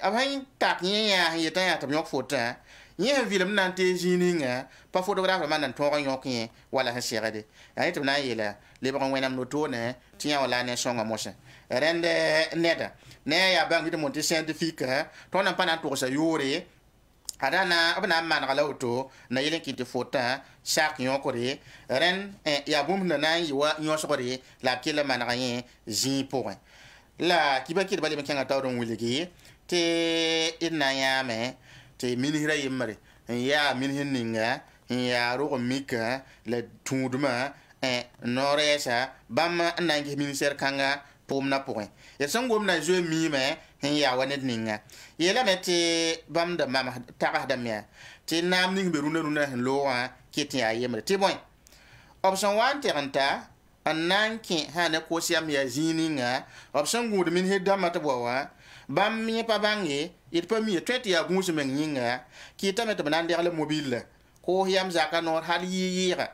abhan tak nya yeta ya tab yok fo ta yen film nan te jininga pa photographe man nan tonga yokin wala ha serade ay to na yela le bon wenam no to ne tiya wala ne songa mosa rende neta ne ya bang de monte scientifique to nan pa nan to sa yore adana abana man gala auto na yelen kiti fota sak yokore ren ya bum na yiwa nyosore la kila man gayen zi pour la kiba kiti bale men taw don wuligi te inna ya me te minira yimare ya min hinninga ya ro mika le tunduma noresa bam nangi ministère kanga pomna point ya sangom na je mi me ya wanet ninga yela meti bam da mama taga da me te nam ning be runa lo wa kiti ya yimare te boy option 1 teranta ananki hana ko siam ya zininga option gud min hedda mata bowa bam mi pa bangi it pa mi tret ya gunse men yinga ki tamet banan der le mobile ko yam zaka nor hal yira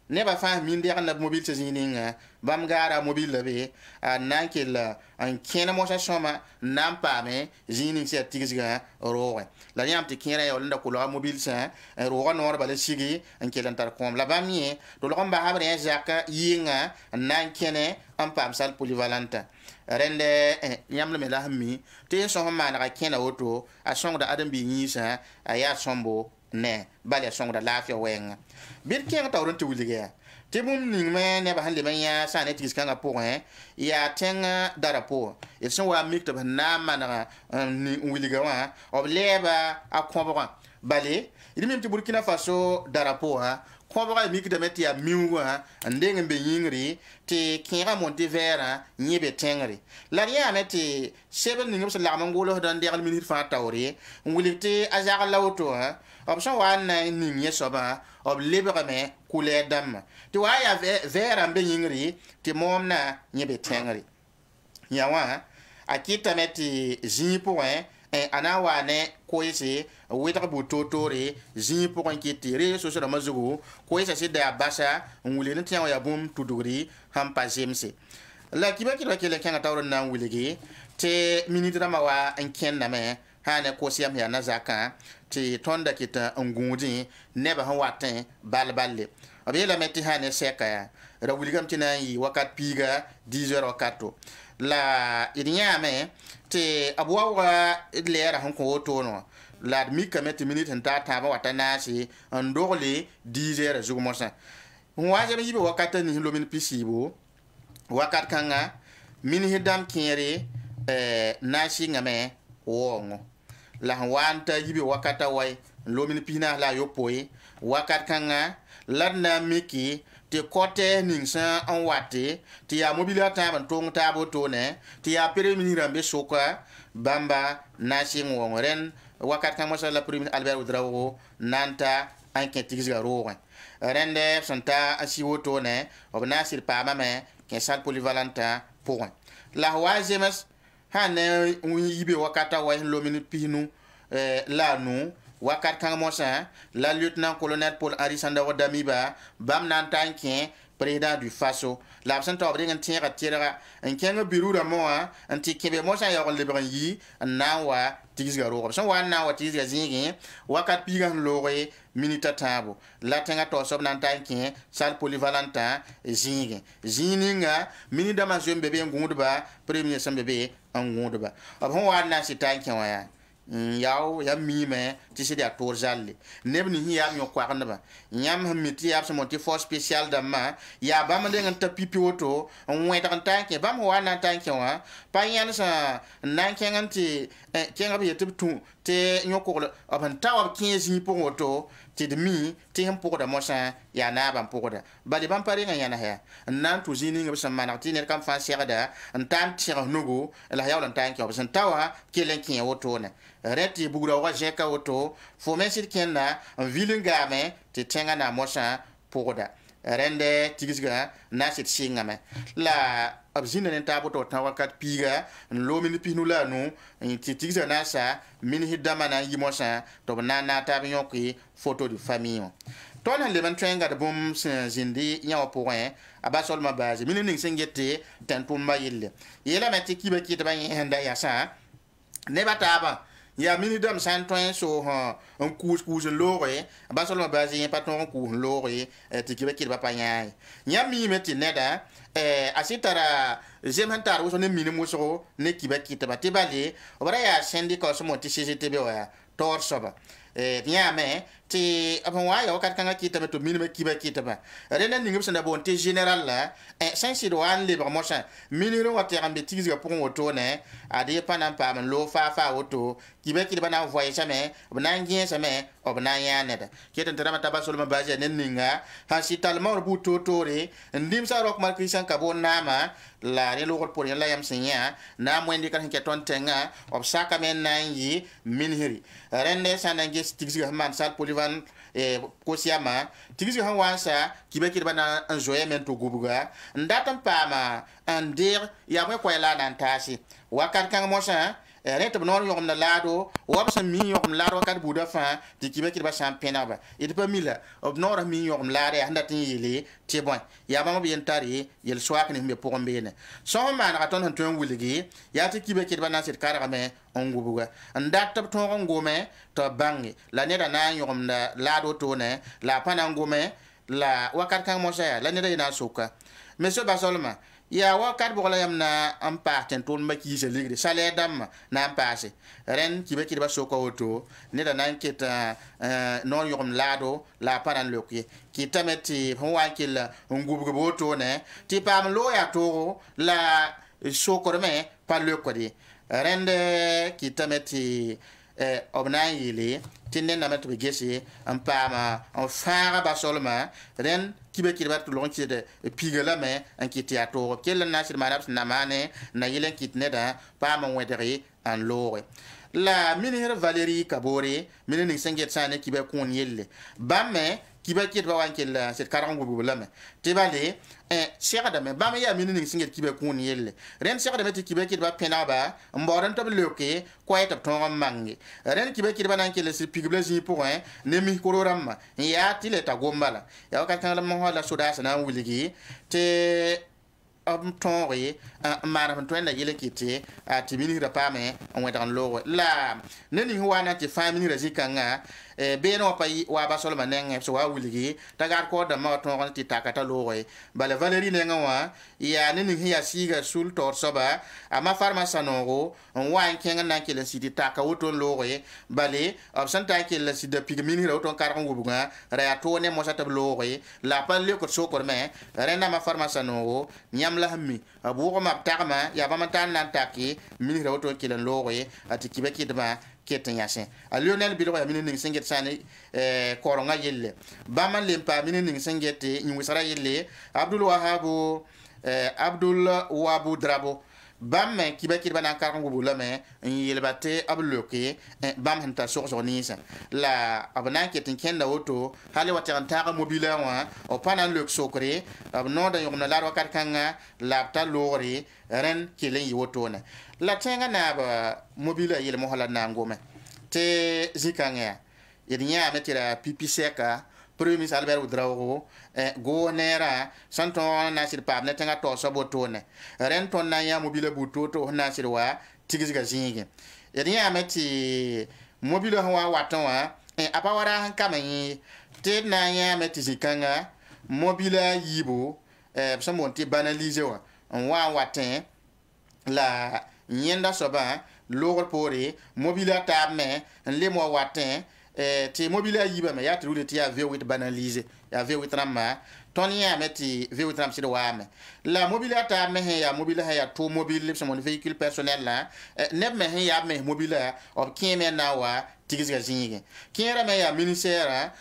ne ba fa min der na mobile te zininga bam gara mobile be nankel an kena mo sa soma nam pa me zinin se tigisga rowe la yam te kera yo nda ko lo mobile sa ro nor ba le sigi an kelan tar kom la bam mi to lo ba habre zaka yinga nan kene am pam sal polyvalente rende yamle me la mi te so ma na kena woto a song da adam bi nyisa a ya sombo ne bale song da lafia wenga bit ken ta ron te wulige te bum ning me ne ba hande ben ya sa ne tis kanga po ya tenga darapo e so wa mikta ba na ma na ni wulige wa obleba a komba bale idimi te Burkina Faso darapo ha komba mi kida meti ya miwa ndenge be yingri te kira monte vera nyebe tengri la ya meti seben ningo se la mangolo dan de al minute fa tawri ngulite ajaga lawto ha option wa na ninye soba ob lebra me kule dam te wa ya vera be yingri te momna nyebe tengri yawa akita meti jipo ana wa ne koise weta bu totore zi pour en kitire so so da mazugo koise se da basa ngule ne tian ya bum tuduri ham pa jemse la kiba kiba kele kan tawro na ngulegi te minute da mawa en ken na me ha ne ko siam ya na zaka te tonda kita ngudi ne ba han watin balballe abela meti ha ne seka ya ra wuligam tinai wakat piga 10h wakato la idiame te abwa lera han ko to no la mi kamete minute nta ta ba watana si ndorle 10h zugumosa waje be yibe wakata ni lo min pisibo wakat kanga min hidam kere nashi ngame wongo la wanta yibe wakata wai lo min pina la yopoe wakat kanga ladna miki te kote ningsa an wate te ya mobile ta ban tong ta bo to ne te ya premier rambe soka bamba nashing wongoren wakat kan masa la premier Albert Ouedraogo nanta an kentigis ga ro rende santa asiwo to ne obnasir pa mame ken sal polyvalente pour la wajemas hane yibe wakata wa lo min pinu la nu wakat kan mosa la lieutenant colonel Paul Henri Sandoro Damiba bam nan tanke président du Faso la absent to bring tira tira en kenga birura moa anti kebe mosa ya le bran yi na wa tigis garo so wa na wa tigis ya zingi wakat pigan lore minita tabo la tenga to sob nan tanke sal polyvalente zingi zininga minida ma jombe be ngudba premier sambe be ngudba abon wa na si tanke wa ya yaw ya mi me ti se dia tor jalle nebni hi ya nyo kwa ba nyam hamiti ya monti force spécial da ma ya ba ma ngen ta pipi woto on ta tanke ba mo wana tanke wa pa yan sa nan kenganti kenga be tu te yokol ban taw 15 pour auto ti de mi ti hem pour da mosa ya na ban pour da bali ban pare nga yana ha nan tu zini nga bisan mana ti ne kam fa da ntan tira nugo la ya lan tan ki obisan tawa kelen ki auto ne reti bugura wa jeka auto fo men sit kenna vilinga me ti tenga na mosa pour da rende tigisga na sit singa me la abzina ne tabo to tan wakat piga lo min pinu la no ti tigisga na sa min hidama na yimosa to na tabi yoki photo de famille ton le man trenga de bom zindi nyawa point abasol ma base min ning singete tan tumba yille yela meti kiba kitaba henda ya sa ne bataba ya mini dam san toin so un coup lore ba so ma base yin patron coup lore ti kibe kiba pa nyai nya mi meti neda asitara jemantar wo so ne mini muso ne kibe kitaba ti bale obara ya syndicat so mo ti CCTB wa tor soba nya me ti apon wa ya wakat kanga kitaba to mini me kibe kitaba rena ningum sanda bon ti general la san si do an libre mo sa mini ro water ambe tigiga pour auto ne ade panam pa man lo fa auto kibe kitaba na voyer jamais bana ngien jamais obna ya neda ketan tara ta basol ma baje nen ninga ha si talma bu totore ndim sa rok mar krisan kabon nama la ne lo pour la yam senya na mo indi kan ke ton tenga ob saka men nangi minhiri rende sanange tigiga man sal polivan kosiama tigiga han wansa kibe kitaba na enjoyment to gubuga ndatam pama andir ya mo ko la nan tasi wakat kan mo sa rete bonor yom na lado wabsa mi yom lado kat buda fa ti kibe kitaba champena ba it pa mila obnor mi yom lade handa tin yele ti bon ya mama bien tari yel swak ni me pour mbene so man raton han ton wuligi ya ti kibe kitaba na sit kara me on gubuga ndat tab ton ngome to bangi la ne da na yom na lado to ne la pana ngome la wakat kan mo sa la ne da ina suka monsieur basolma ya wakat bola yamna am parten ton ma ki je ligre salaire dam na am passé ren ki be ki ba soko auto ne da nan kita non yom lado la paran lokye ki tameti hon ki la ngubu boto ne ti pam lo ya to la soko me pa lokodi rende ki tameti obna yile tinne na metu gesi am pama on fara basolma ren kibe kiba to lon kide pigala me en kiti ato kel na sir manab na mane na yelen kitne da pama wedere an lore la minir Valérie Kabore minin senget sane kibe kon yelle bamme kibe kit ba wankel set karango bulame tebale cheikh da me bamme ya minin senget kibe kon yelle ren cheikh da me kibe kit ba penaba mboran to loke ko eta ton mangi ren kibe kit ba nan kel sir pigble ji point ne mi kororam ya tileta gombala ya ka kan la mo la soda sana wuligi te tonri mana van twenda yele kiti ati mini rapa me on wedan lo la neni huana ti family razikanga be no pa wa basol manenge so wa wuligi tagar ko da ma ton ti takata lo bale Valérie nenga wa ya neni hiya siga sul tor soba ama pharmacie no on wa kenga nan kele siti taka woton lo bale absenta kele sidi pigmini ro ton karan gubunga ra to ne mo sata lo la pa le ko so ko me rena ma pharmacie no nyam la hammi abu ma tagma ya ba man tan nan taki mini rawto kilen loye ati kibe kidma keten yasin a Lionel Bilo ya mini ning singet sani koronga yelle ba man lempa mini ning singete ni wisara yelle Abdul Wabu Drabo bam kibe kidba nan karan gubula me yelbate abloke bam hanta soxonisa la abna ketin kenda auto hale wata antara mobile wa o panan lok sokre abno da yomna la wakat kanga la ta lori ren kelen yoto na la tenga na ba mobile yele mo hala na ngome te zikanga yedinya metira pipi seka Premier Albert Oudraogo go nera santon na sir pam netenga to sobotone ren ton na ya mobile buto to na sir wa tigiga zinge yedinya meti mobile hawa waton wa apawara han kamani te na ya meti zikanga mobile yibo somon ti banaliser wa watin la nyenda soba logor pore mobile tabme le mo watin ti mobile yiba me ya trule ti ya V8 banaliser ya V8 rama Tony Ameti, Vietnam City Wame. La mobilata mehe mobile ya tout mobile, son véhicule personnel là, ne mehe ya me mobile, of Kiemen Nawa, Tigis Zingi. Kiera me ministère,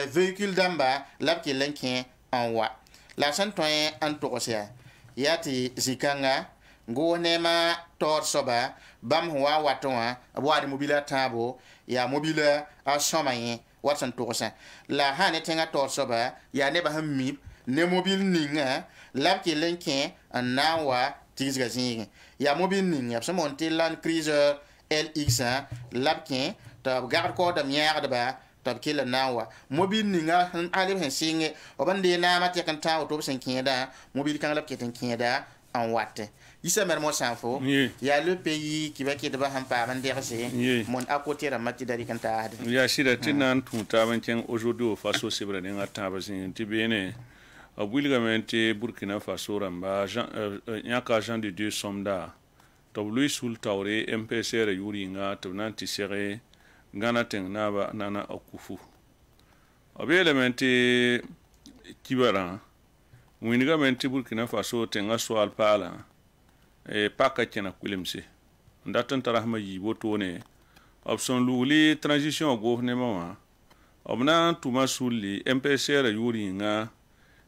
véhicule d'amba, lab qui l'enquin en wa. La santoyen Antosia. Yati Zikanga, go nema tor soba, bam wa watonga, wadi mobile tabo, ya mobile a somayen. Watson Tosa. La hane tenga tor soba, ya neba hamib, ne mobile ninga, lab ki lenken, an nawa, tigis gazing. Ya mobile ninga, se monte lan cruiser LX1, lab ken, tab garde corps de mière de ba, tab ki le nawa. Mobile ninga, alib hen singe, obande na matia kanta autobus en kienda, mobile kan lab keten kienda, en watte. Isa mermo sanfo, il y a le pays qui va qui devant un pas mon à côté de Mati Darikanta. Il y a si la tenante tout avant aujourd'hui face au Sébrénin à Tabazin, Tibéné, a Wilgamenti, Burkina Faso, Ramba, Yaka Jean de Dieu Somda, Tablouis Sul Tauré, MPCR Yuringa, Tonanti Serre, Gana Tengnava, Nana Okufu. Obélementi Kibara, Wingamenti Burkina Faso, Tenga Soal Pala. Paka kena kulimse ndatan tarahma yi wotone option luli transition go ne mama obna tuma sulli MPCR yuri nga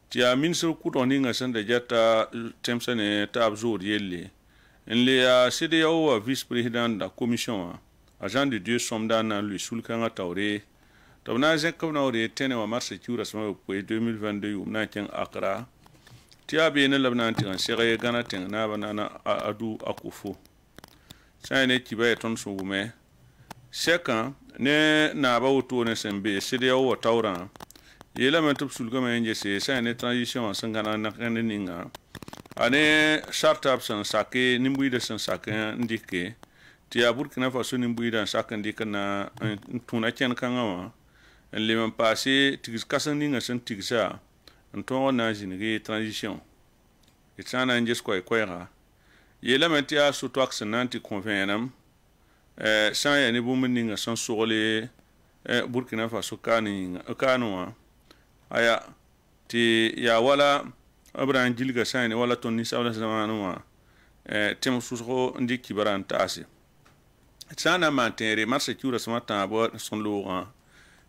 tia ministre kutoni nga sanda jata temsane tab jour yelle en le a CDAO vice président da commission agent de Dieu somda na lui sulkanga tawre tabna zekna ore tene wa mars kiura sama ko 2022 umna ken akra tia bene labna antiran sere gana ten na banana adu akufo sane kibaye ton sugume seka ne na ba wuto ne sembe sede o tawra yela mentub sulga menje se sane transition sangana na kaninga ane startup san sake nimbuide san sake ndike tia Burkina Faso nimbuide sake ndike na tuna ken kangama le même passé tigis kasaninga san tigisa Anton na jinigi transition. Itana njes kwa kwera. Yela mentia surtout axe nanti convenam. Sans ya ni bumininga sans sole Burkina Faso kanwa. Aya ti ya wala abran jilga sane wala tonni sawla zamanwa. Tem susro ndiki barantasi. Itana mantere marche cura smata abo son loran.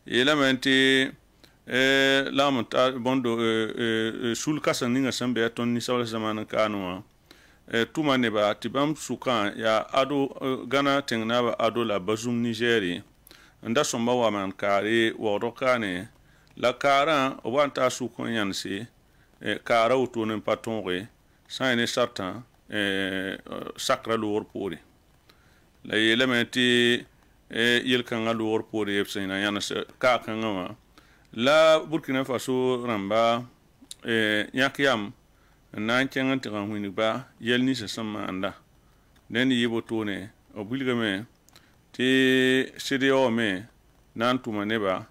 Yela menti la monta bondo sul kasa ninga sambe ton ni sawla zamana kanwa tuma ne ba tibam sukan ya ado gana tengna ba ado la bazum Nigeri nda somba wa man kare wa rokane la kara wanta sukon yanse kara utonen patonre saine certain sakra lor pori la elementi yelkanga lor pori epsina yanse ka kanga la Burkina Faso ramba yakyam nan kengan tiran huni ba yelni se sama anda den yibo tone obulgame ti CDO me nan tuma neba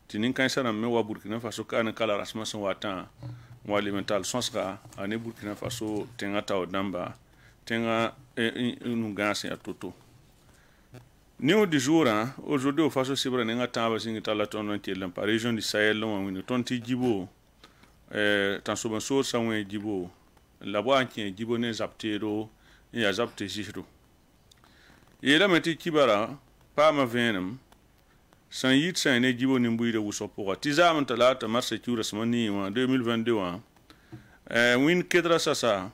tinin kan sara me wa Burkina Faso kan kala rasmason watan wali mental sonsra ane Burkina Faso tenga taw damba tenga nunganse atoto Néo du jour, aujourd'hui au Faso Sibra n'enga tamba singi tala tono tiela par région du Sahel lo wini tonti jibo tan soban so sanwe jibo la bo anki jibo ne zaptero ya zapte jihro yela meti kibara pa ma venam san yit san ne jibo ni mbuire wuso pour tizam talata marse kiura smani wa 2022 win kedra sasa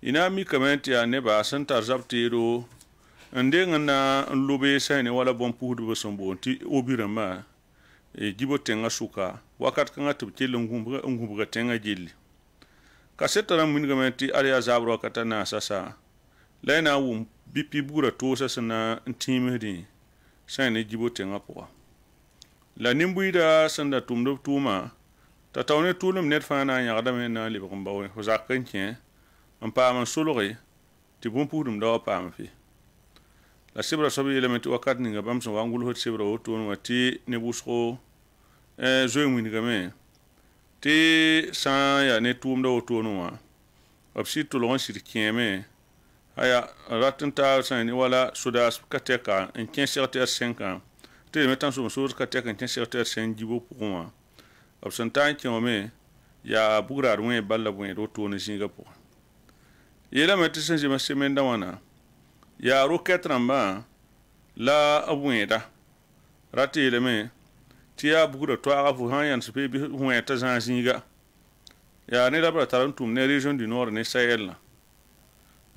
ina mi kamenti ya neba santa zaptero Ndenga na lobe sane wala bon puhudu basombo ti obirama jibo tenga suka wakat kanga tubkele ngumbuga tenga jilli kasetara mungamenti ariya zabro katana sasa lena wum bipi bura to sasa na ntimedi sane jibo tenga poa la nimbuida sanda tumdo tuma tatawne tulum net fana yagda mena libambawe hozakanke ampa man solore ti bon puhudum da pa mafi La sibra sabi elementi wakat ninga bamsa wangulu hot sibra oton wati ne busro zoe mwiniga me ti san ya ne tumda oton wa opsi to lon sir kieme aya ratanta san ni wala sodas kateka en 15 secteur 5 ans te metan so kateka en 15 secteur 5 jibo pour moi opsan tan ki o me ya bugra rwen balla bwen ro to ne singa po yela meti senje ma semenda wana ya rocket ramba la abweda rati le me tia bugra to aga fu han yan spe bi hwen ta zan singa ya ne la bra tarantum ne region du nord ne Sahel la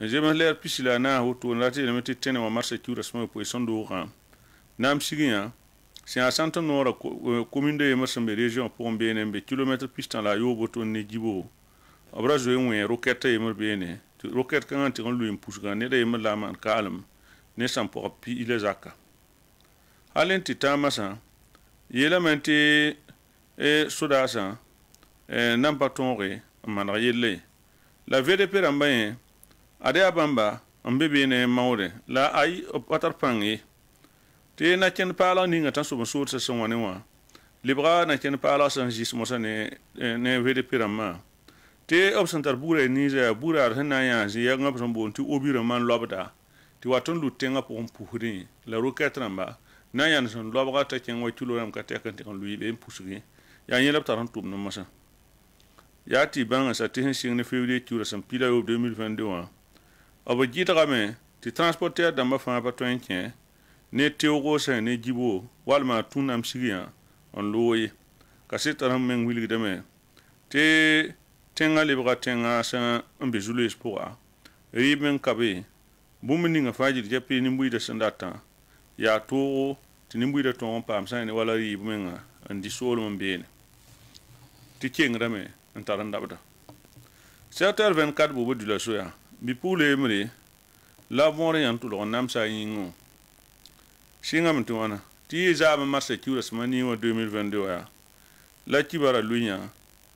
je me l'air pisila na hoto rati le meti tene ma marche ki rasmo po sondo ram nam sigia c'est un centre nord commune de Emerson région pour BNB kilomètre pistan la yo boto ne jibo abra zo en roquette emer bene roquette kan ti on lui pousse gan ne de emer la man calme ne sam pour pi ile zaka alenti tamasa yela menti e sodasa nam patonre man yele la VDP rambaye ade abamba ambebe ne mawre la ay patar pangi te na ken pala ninga tan so so se son wa libra na ken pala san jis mo ne VDP ramma te obsantar bure ni ja bura hana ya ji ya ngap son bon ti obira man lobda ti waton lu tenga po puhri la roquette ramba na ya son lobga ta ken wa tulo ram ka te kan te kan lui be pusri ya yin lapta ran tum no masa ya ti banga sa te hin ne février tu rasam pila 2022 aba jita game ti transporteur damba fa pa toenke ne teogo sa ne jibo walma tunam sigia on loye kasetaram men wilgi deme te tenga libra tenga sa ambe zulu espora riben kabe bumni nga faji japi ni mbuida sandata ya to tinimbu da ton pam sa ne wala ri bumenga andi solo mbene ti kengra me antaranda bada secteur 24 bobo du la soya bi pour les mri la bonre yan to lo nam sa yingo singa mtuana ti za ma marse kiura smani wa 2022 ya la kibara lunya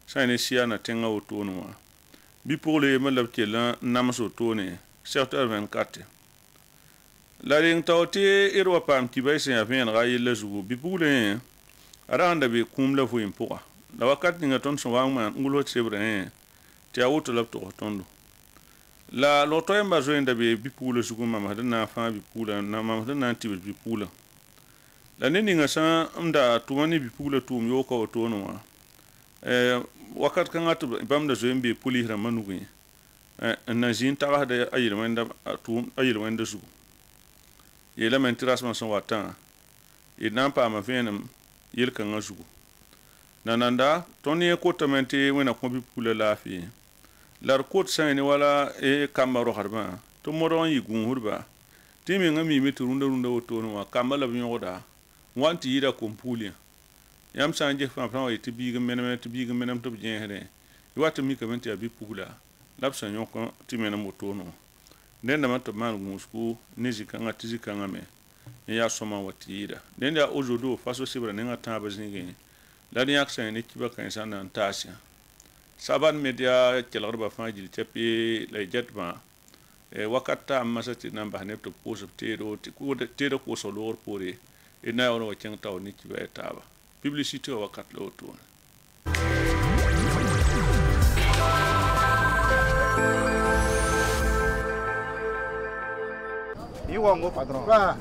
sa ne sia na tenga otono wa bi pour les me la kela nam so tone secteur 24 la ring tawti irwa pam kibai se ya fen ga yilla zugo bi pour les aranda be kum la fu impoa la wakati nga ton so wangma ngulo sebre ti awuto la to tondo la loto emba zo enda be bipula sugu mama na fa bipula na mama na ti bipula la nini nga sa mda tumani bipula tum yo ko to no wakat kan atu bamda zo embe puli hra manugi na jin ta da ayir wanda tum ayir wanda su yela mentiras man so wata idan pa ma fenam yel kan azugo nananda toni ko tamenti wena ko bipula lafi lar kot sani wala e kamaro harba to moron yigun hurba timi ngami miturunda runda wotono wa kamala bnyoda wanti yida kompuli yam sanje fa fa yiti biga menem to bjenhere iwata mi kamenti abi pula lapsa nyoko timena motono nenda mato man musku nizika ngati zika ngame ya soma watira nenda ojodo faso sibra nenga taba zingi lani yaksa ne kiba kan sana antasia saban media kelarba fajil chapi la jetma wakata masati namba ne to poso tero ko solor pore ina ono chang taw ni kiba etaba publicité wakat lo to Iwango padron ba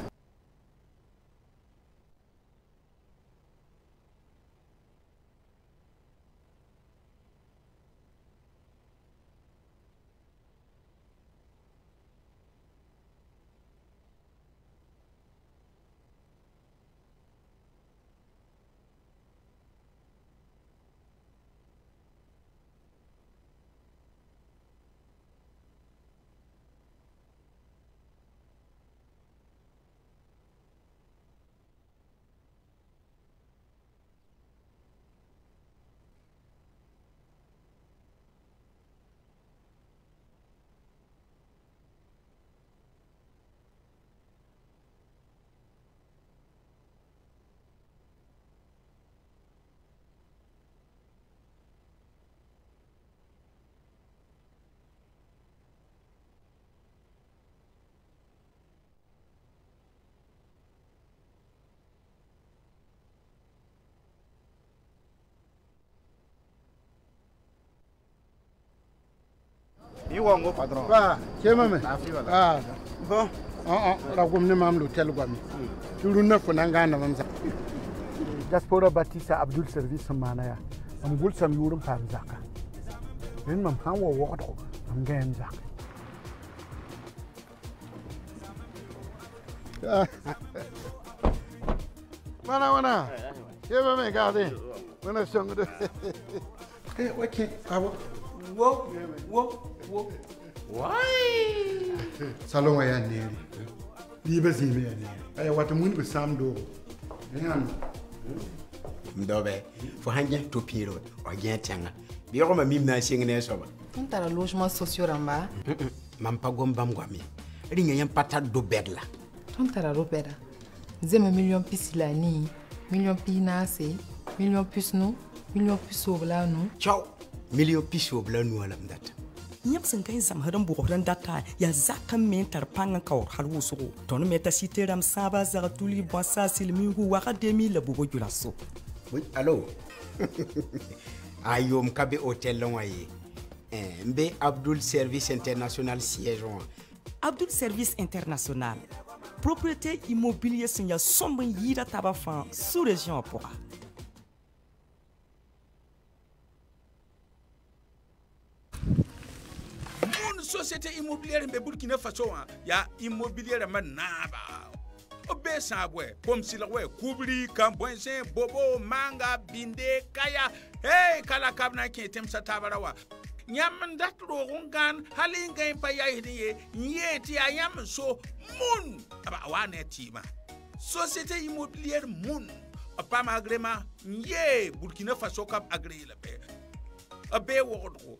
Iwango padron ba chema me bon la gomne mam l'hôtel gwami tulu na fona ngana mamza Diaspora Batista Abdul Service manaya am gul sam yurum pam zaka en mam han wo do am gem zaka Mana. Yeba me garde. Mana song de. Eh, okay. Abo. Wo. Why? Salon ya neri. Libe zime ya neri. Aya wata mun be sam do. Ngan. Mdobe. Fo hanje to piro. O gen tanga. Bi ko ma mim na singne so ba. On tara logement social ramba. Mam pa gom bam gwami. Ringa yam patat do bedla. On tara robeda. Zeme million pisila ni. Million pinase. Million plus nous. Million plus obla nous. Ciao. Million plus obla nous alam data. Nyam sen kan zam hadan bu horan data ya zakan men tar pangan kawr har wusugo ton meta siteram saba za tuli bossa silmi hu wa kademi la bugo julaso. Oui, allô. Ayom kabe hotel longaye. Mbe Abdul Service International siège. Abdul Service International. Propriété immobilier signa sombre yira tabafan sous région Pora. Mon société immobilière mbe Burkina Faso ya immobilière manaba. Obe sabwe comme si la we kubri kambwense bobo manga binde kaya hey kala kabna ki temsa tabarawa. Nyam dat rogungan halinga impa ya hidiye nyeti ayam so mun aba wane tima société immobilière mun apa magrema nye Burkina Faso kap agré la be abe wodro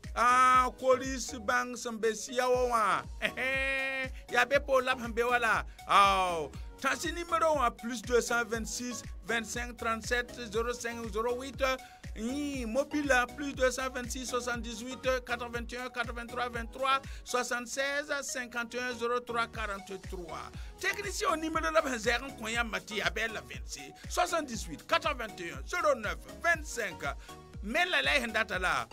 police bank sambesia wa ya be pour la hambe wala Tansi numéro plus 226 25 37 05 08 mobile plus 226 78 81 83 23 76 51 03 43 technicien au numéro de 0 konya mati abel 26 78 81 09 25 mail la hendata la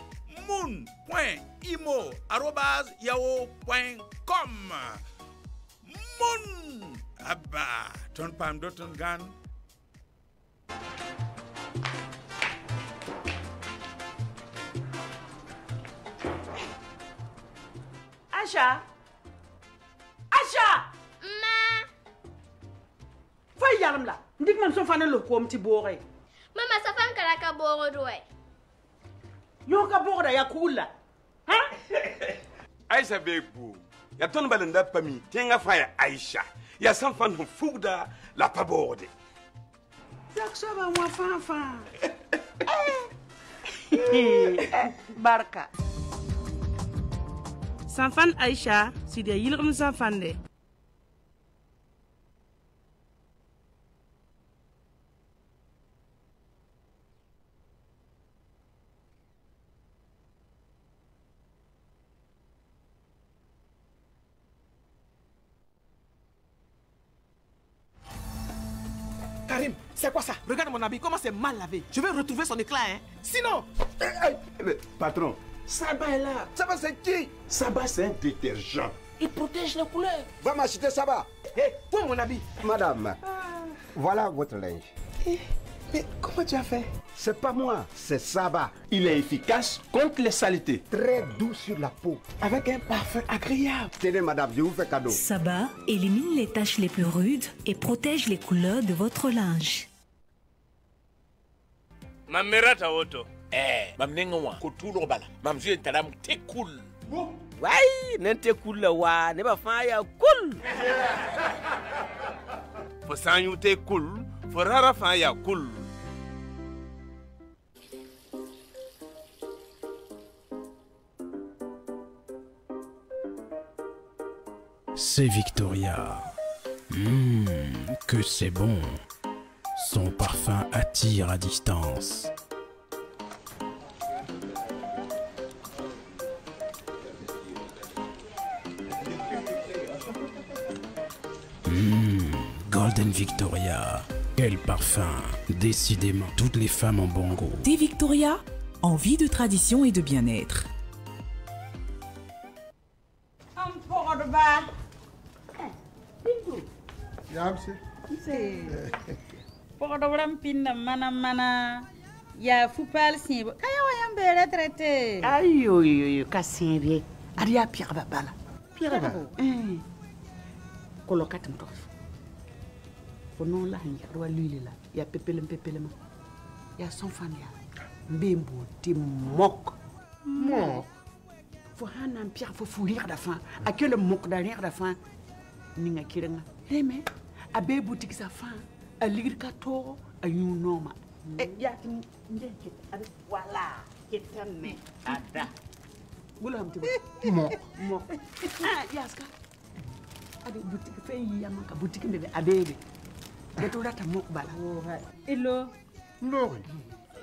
moon.imo@yahoo.com Moon Abba ton pam do ton gan Acha Ma Fay yaram la ndik man so fane lo ko mti boore Mama sa fam kala ka booro doy Yo ka boora ya kula ha Aisha bebu ya ton balanda pami tenga faya Aisha ya san fan fugda la paborde Yak soba mo fa Barka Sanfan Aisha si de yilgum sanfande Karim, c'est quoi ça? Regarde mon habit, comment c'est mal lavé. Je vais retrouver son éclat, hein. Sinon... Patron, Saba est là. Saba c'est qui? Saba c'est un détergent. Il protège les couleurs. Va m'acheter Saba. Hé, où mon habit? Madame, voilà votre linge. Mais comment tu as fait? C'est pas moi, c'est Saba. Il est efficace contre les saletés. Très doux sur la peau. Avec un parfum agréable. Tenez madame, je vous fais cadeau. Saba élimine les taches les plus rudes et protège les couleurs de votre linge. Mamerata woto. Mamnenga ko tulo bala. Mam je taram te cool. Wai, nente cool la wa, ne ba fa ya cool. Fo sanyu te cool, fo rara fa ya cool. C'est Victoria. Que c'est bon. Son parfum attire à distance. Golden Victoria. Quel parfum. Décidément, toutes les femmes en bon goût. Thé Victoria, envie de tradition et de bien-être. Yamsi. Pokoknya orang pindah mana-mana Ya Foupal Simbo. Kaya wayan be retraité. Ayo yo ka simbe. Ari ya Pierre Babala. Pierre Babala. Colocatem tof. Fono la hanya ro lili la. Ya pepelem. Ya son fan ya. Mbembo ti mok. Mok. Faut un Pierre faut fourir la fin. À que le mok derrière la fin. Ninga kirenga. Leme. Abe boutique sa fin. A lire ka to a you normal. Ya ndeke voilà ketane ada gula hamti mo yaska ade boutique fe yama ka boutique bebe abebe de to data mo bala elo ndori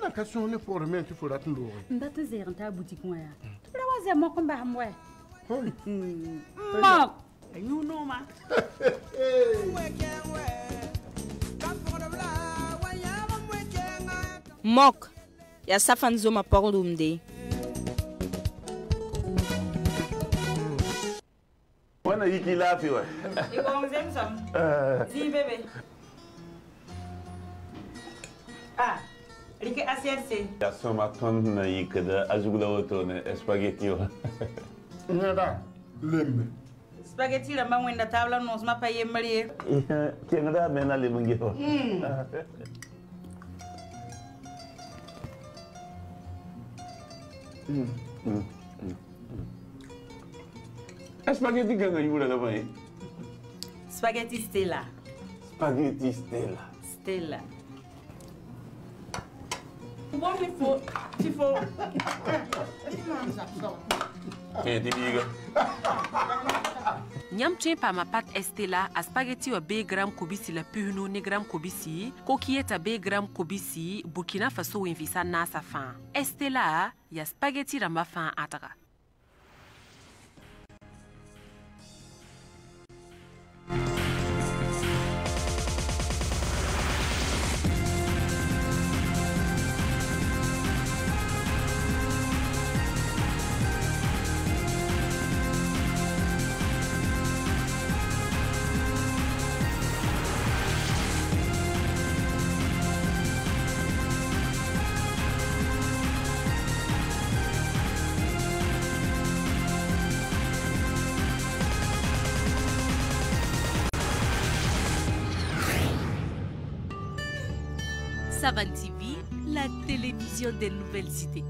na kaso ne pour me tu fora ndori ndata zeranta boutique moya tu la waze mo ko mba hamwe mo you know ma Mok, ya safan zoma porlumde. Wana yiki lafi wa. Iko mzem sam. Zi bebe. Rike asierse. Ya soma ton na yikada azugula woto na spaghetti wa. Nada, lembe. Spaghetti la mangwenda tabla nos ma paye marie. Kenga mena lemungi wa. Spaghetti ganga yura la vai. Spaghetti Stella. Spaghetti Stella. Stella. Bon il faut. Nyam tien pa ma pat Estella a spaghetti wa B gram kobisi la puhnu ne gram kobisi kokieta B gram kobisi Burkina Faso winvisa na sa fan. Estella ya spaghetti rama fan ataka. Savan TV, la télévision des nouvelles idées.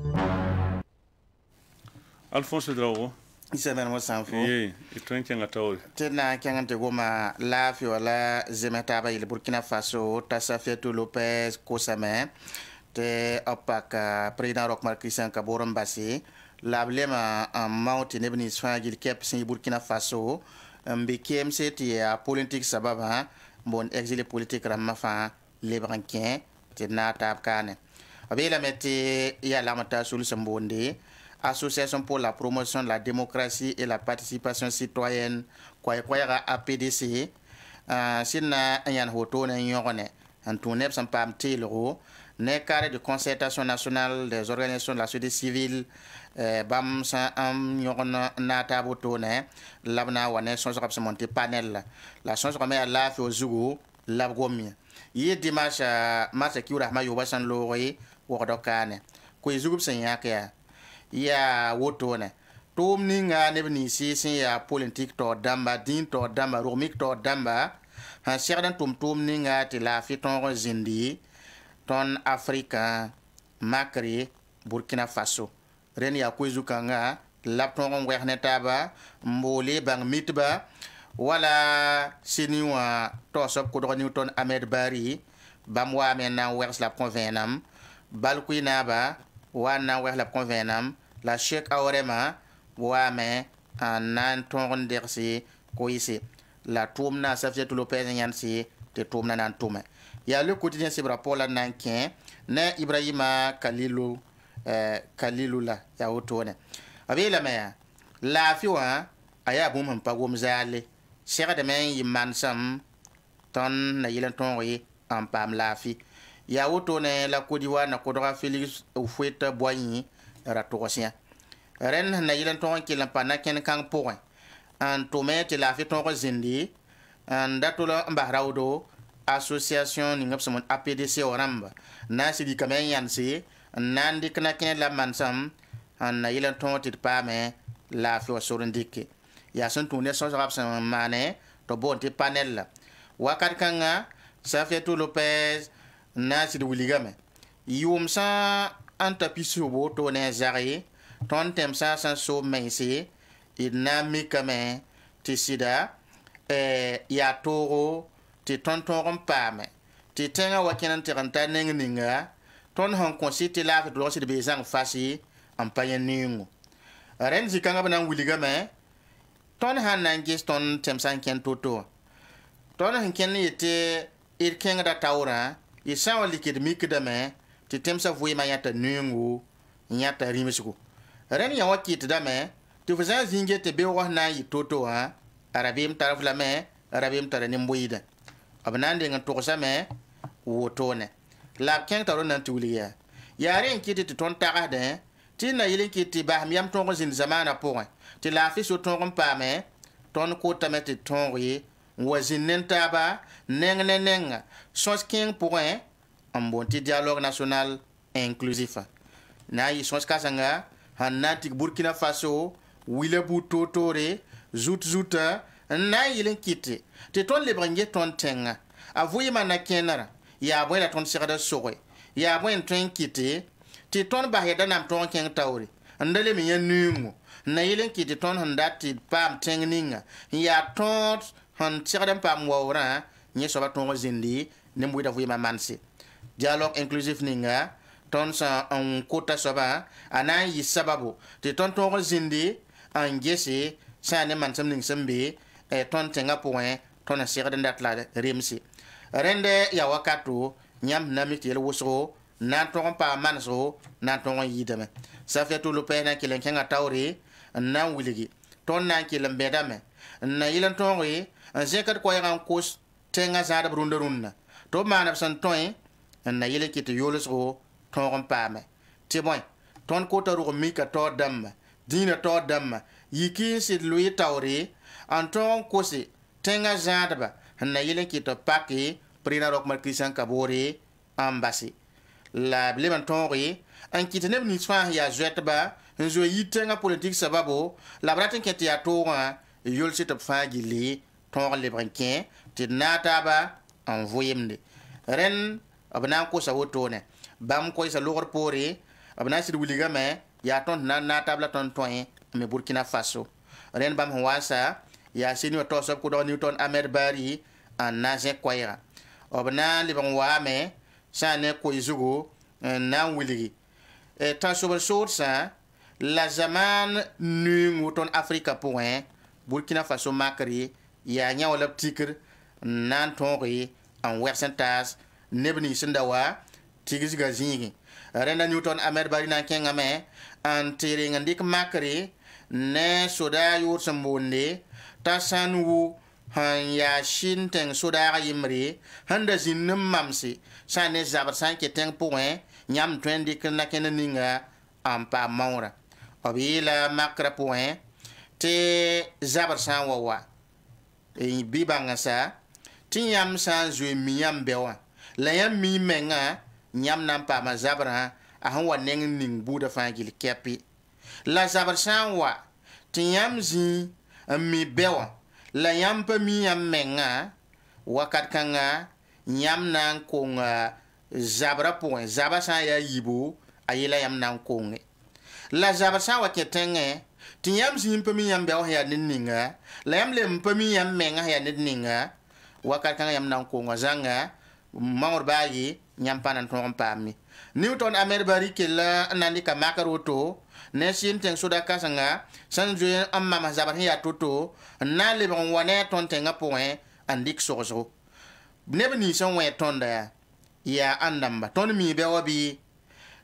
Alphonse Drago. Isabelle mo sanfo. Ye, itrenche ngataol. Tena kangante goma la fi wala zemeta ba il Burkina Faso Tassafetou Lopez Kosame te opaka président Roch-Marc Christian Kaborom Bassi la blema en mountain ebni swagil kep sin Burkina Faso mbikem seti a politique sababa bon exilé politique ramafa lebranquin te na tab kane abela meti ya lamata sul sambonde Association pour la promotion de la démocratie et la participation citoyenne kwa APDC sina yan hoto na yone antonep sampam telero ne carré de concertation nationale des organisations de la société civile bam sa am yona na taboto ne labna wane son so monter panel la son so la fi ozugo labgomi yi dimanche match ki urahma yobasan lori wordokane ko izugub sen yakya ya wotone tum ninga nebni si ya politique to damba din to damba romik to damba han serdan tum ninga ti la fiton zindi ton Afrika Makri Burkina Faso ren ya ko zukanga lapton werne taba mbole bang mitba wala siniwa to sop ko do Newton Ahmed Bari bamwa mena wers la convenam balkuina ba wana wers la convenam la Cheikh Aorema wame nan ton dersi ko ici la toumna Safiatou Lopez yansi te toumna nan toume ya le quotidien sibra pour la nankin ne Ibrahima Kalilu Kalilula ya otone abela me la fiwa aya bum pa gom zale Cheikh de men yimansam ton na yilan ton ri en pam la fi ya otone la kodiwa na kodra Félix Houphouët Boigny ratosien ren na yilan ton ki la pana ken kan point en tomate la fi ton zindi en datola mbahrawdo association ni ngapsamon APDC oramba na sidi kamen yansi nan dik na ken la mansam an na yilan ton tit pa me la fi wa sorin dikke ya sun tune so rap san mane to bon ti panel la wakat kanga Safietou Lopez na sid wiligame yum sa anta pisubo to ne zari ton tem sa san so mensi idnamikame ti sida ya toro ti tonton pame ti tenga wakinan ti ranta ninga ton hon konsiti la fi do de bezang fasi ampanye ningu ren zikanga bana wiligame ton han nangis ton temsan ken toto ton han ken yete ir kenga da taura isa wali kid mikdame ti temsa vuima yata ningu nyata rimisku ren ya wakit dame ti fuzan zinge te be wa na yi toto ha arabim taraf la me arabim tarani mbuida abnande ngan to same wotone la ken taro nan tuliya yaren kiti ti ton taga de ti na yilin kiti ba miam ton zin zamana point ti la fi so ton pame ton ko tamete ton ri wazin nentaba neng sos king point en bon ti dialogue national inclusif na yi sos kasanga hanati Burkina Faso wilebu totore zuta na yilin kiti ti ton lebrange ton tenga avoye mana kenara ya boy la ton sirada sowe ya boy ton kiti ti ton ba heda nam ton ken tawri ndale mi yan numu na yilin kiti ton handati pam tengninga ya ton han sirada pam wawra ni so ba ton zindi ne mbuida voye ma mansi dialogue inclusif ninga ton sa en kota soba ana yi sababu ti ton zindi en gese sa ne mansam ning sembe ton tenga point ton sirada ndatla remsi rende ya wakatu nyam namiti el wuso na ton pa manso na ton yidame Safietou Lopez na kilen kenga tawri na wiligi ton na kilen bedame na yilan ton ri zekat ko yan kos tenga zada brundarunna to manab san ton na yile kiti yolusro ton pame ti boy ton ko taru mika to dam dina to dam yiki sid lui tawri anton kosi tenga zada na yile kito paki prina rok mar Christian Kabore ambassi la bleman tonri an kitene ni sfa ya zetba nzo yitenga politique sababu la bratin keti ya tonga yol sit fa gili ton le branquin ti nataba envoyemde ren abna ko sa wotone bam ko sa logor pore abna sid wuligame ya ton na natabla ton toin me Burkina Faso ren bam wasa ya sini to so ko do Newton Ahmed Bari an naze kwaya obna libon wame sane ko izugo na wiligi tan sobal sorsa la zaman nu ton Afrika point Burkina Faso makri ya nyawla tikr nan tonri en wersentas nebni sindawa tigisiga zingi renda Newton Ahmed Bari na kengame an tiri ngandik makri ne soda yur sambonde tasanwu han ya shin teng soda yimri handa zinnum mamsi sane zabar san ke teng point nyam twendi kana keninga ampa maura obila makra point te zabar san wawa e bibanga sa ti yam san zwe mi yam bewa la yam mi menga nyam nan pa ma zabra a han wa neng ning buda fa gil kepi la zabar san wa ti yam zi mi bewa la yam pa mi yam menga wakat kanga nyam nan konga zabra point zaba san ya yibo ayela yam nan konge la zabar san wa ketenge ti yam zi pa mi yam bewa ya ninninga la yam le pa mi yam menga ya ninninga wakat kanga yam nan konga zanga maur bayi nyam panan ton pami Newton Ahmed Bari kila nandi ka makaroto ne sin teng soda kasanga san joye amma ma zabar ya toto na le bon wane ton tenga point andik sozo nebe ni son we ton da ya andamba ton mi be obi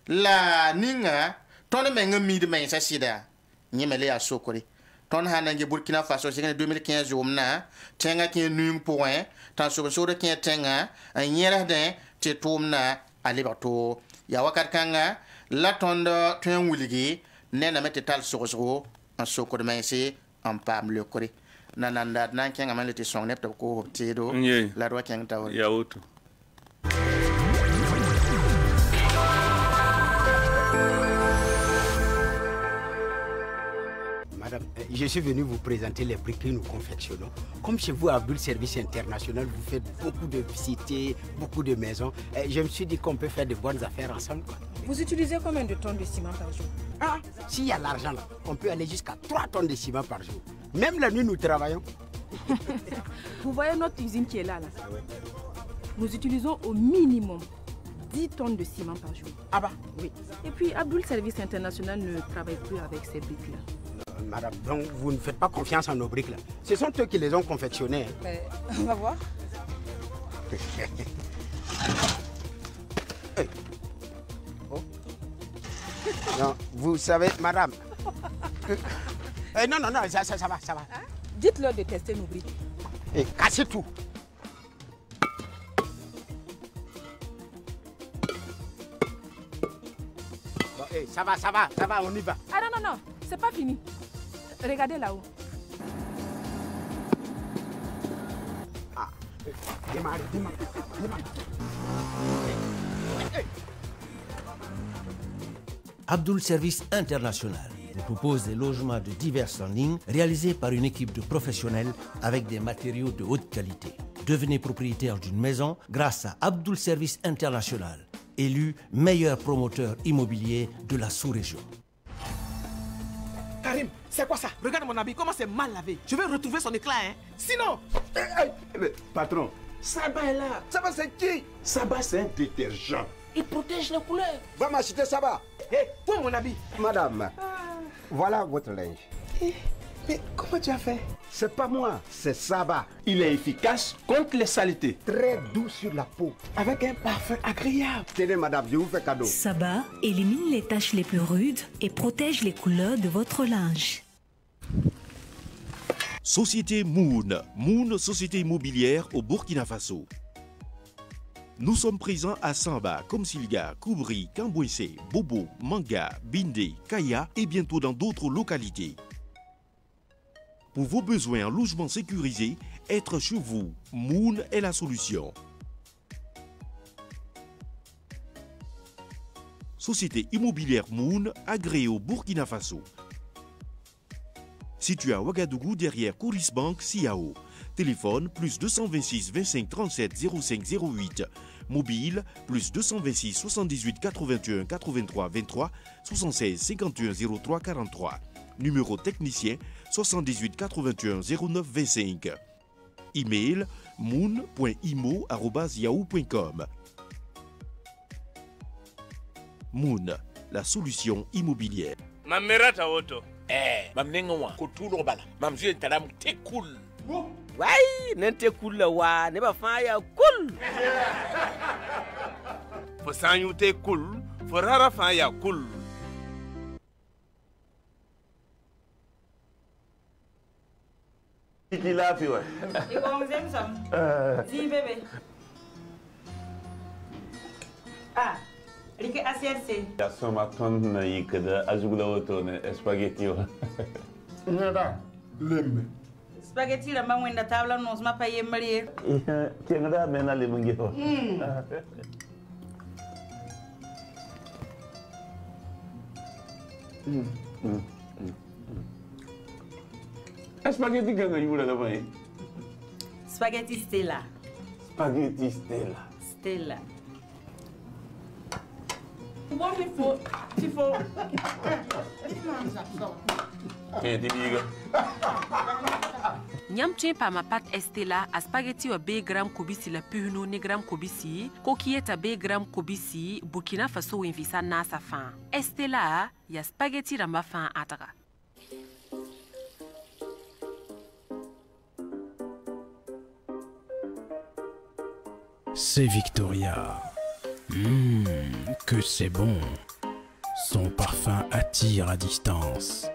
la ninga ton menga mi de men sa sida nyemele ya sokori ton hanange Burkina Faso c'est 2015 jomna tenga ki num point tan so de ki tenga nyera de te tumna alibato ya wakat kanga la tondo tuen wuligi nena mete tal sozo en sokor mense en pam le kori nananda nan kenga malete song nepto ko tedo la do kenga taw ya wutu Madame, je suis venu vous présenter les briques que nous confectionnons. Comme chez vous, Abdul Service International, vous faites beaucoup de cités, beaucoup de maisons. Je me suis dit qu'on peut faire de bonnes affaires ensemble. Quoi. Vous utilisez combien de tonnes de ciment par jour? Ah, s'il y a l'argent là, on peut aller jusqu'à 3 tonnes de ciment par jour. Même la nuit, nous travaillons. Vous voyez notre usine qui est là, Nous utilisons au minimum 10 tonnes de ciment par jour. Ah bah oui. Et puis Abdul Service International ne travaille plus avec ces briques-là. Madame, donc vous ne faites pas confiance en nos briques là. Ce sont eux qui les ont confectionnées. Mais, on va voir. Hey. Oh. Non, vous savez, madame. Non, ça va. Hein? Dites-leur de tester nos briques. Et cassez tout. Bon, ça va, on y va. Ah non, c'est pas fini. Regardez là-haut. Ah, démarre. Abdul Service International vous propose des logements de diverses en ligne réalisés par une équipe de professionnels avec des matériaux de haute qualité. Devenez propriétaire d'une maison grâce à Abdul Service International, élu meilleur promoteur immobilier de la sous-région. Karim, c'est quoi ça? Regarde mon habit, comment c'est mal lavé. Je vais retrouver son éclat, hein. Sinon... Patron, Saba est là. Saba, c'est qui? Saba, c'est un détergent. Il protège les couleurs. Va m'acheter Saba. Hé, où mon habit? Madame, voilà votre linge. Mais comment tu as fait? C'est pas moi, c'est Saba. Il est efficace contre les saletés. Très doux sur la peau. Avec un parfum agréable. Tenez madame, je vous fais cadeau. Saba élimine les taches les plus rudes et protège les couleurs de votre linge. Société Moon. Moon, société immobilière au Burkina Faso. Nous sommes présents à Samba, Komsilga, Koubri, Kambouissé, Bobo, Manga, Bindé, Kaya et bientôt dans d'autres localités. Pour vos besoins en logement sécurisé, être chez vous, Moon est la solution. Société immobilière Moon, agréée au Burkina Faso. Situé à Ouagadougou derrière Coris Bank, Siao. Téléphone plus 226 25 37 05 08. Mobile plus 226 78 81 83 23 76 51 03 43. Numéro technicien 78 81 09 25. Email moon.imo@yahoo.com. Moon, la solution immobilière. Mamerata auto. Mamnengoa, kotulo bala. Mamzie taram te cool. Wai, nente cool la wa, ne ba fa ya cool. Fo sanyu te cool, fo rara fa ya cool. Iki lafi wa. Iko mzemsam. Zi bebe. Ah, rike assiette. Ya soma ton na yikada azugula auto ne spaghetti wa. Nada, lembe. Spaghetti la mangwenda tabla nos ma paye marie. Tiengada mena lemungi wa. Spaghetti ganga yura da bai. Spaghetti Stella. Spaghetti Stella. Stella. Bon tifo. Nyam tien pa ma pat Estela a spaghetti wa B gram kobisi la puhno ne gram kobisi kokieta B gram kobisi Burkina Faso winvisa nasa fan. Estela ya spaghetti ramba fan ataka. C'est Victoria. Que c'est bon. Son parfum attire à distance.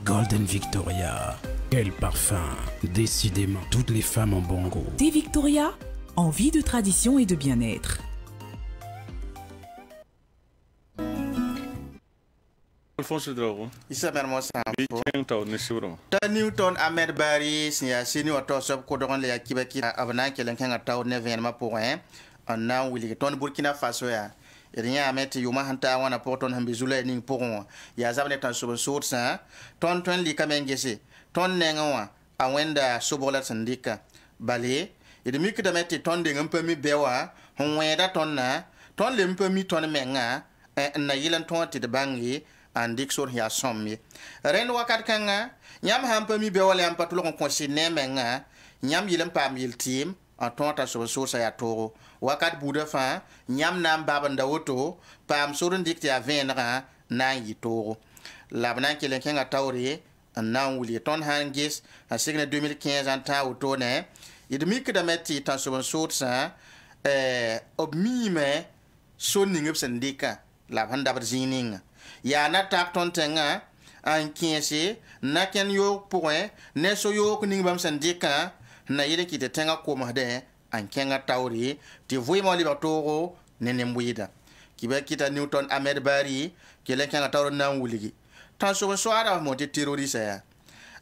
Golden Victoria. Quel parfum. Décidément, toutes les femmes en bon goût. Thé Victoria, envie de tradition et de bien-être. Alphonse Drogo. Isa mermo sampo. Bicheng ne sibro. Ta Newton Ahmed Bari sia sini wato sob ko dogon le yakiba ki abana kelen kan taw ne ven ma point en na wili ton Burkina Faso ya. Rien ameti yuma hanta wana porton hambi zule ning poron ya zabne tan sob source ton li kamengese ton nengawa awenda sobola sandika bale et mi que meti ton de un peu mi bewa weda ton na ton le un peu mi ton menga na yilan ton ti de bangi andik sur ya sommi ren wakat kanga nyam ham peu mi bewa le am patulo kon konsine menga nyam yilan pam yil tim en ton ta so source ya toro wakat buda fa nyam nam babanda woto pam surun dikti ya venra na yitoro labna kelen kenga tawri nan wuli ton hangis a signe 2015 en ta auto ne idmi que meti tan so source ob mime soning up sandika la handa barzining ya na tak ton tenga an kiense na ken yo point ne so yo kuning bam sandika na yele ki te tenga ko mahde an kenga tawri ti vui mo libatoro ne nembuida kibe kita Newton Ahmed Bari kele kenga tawro nan wuligi tan so soara mo te terroriste ya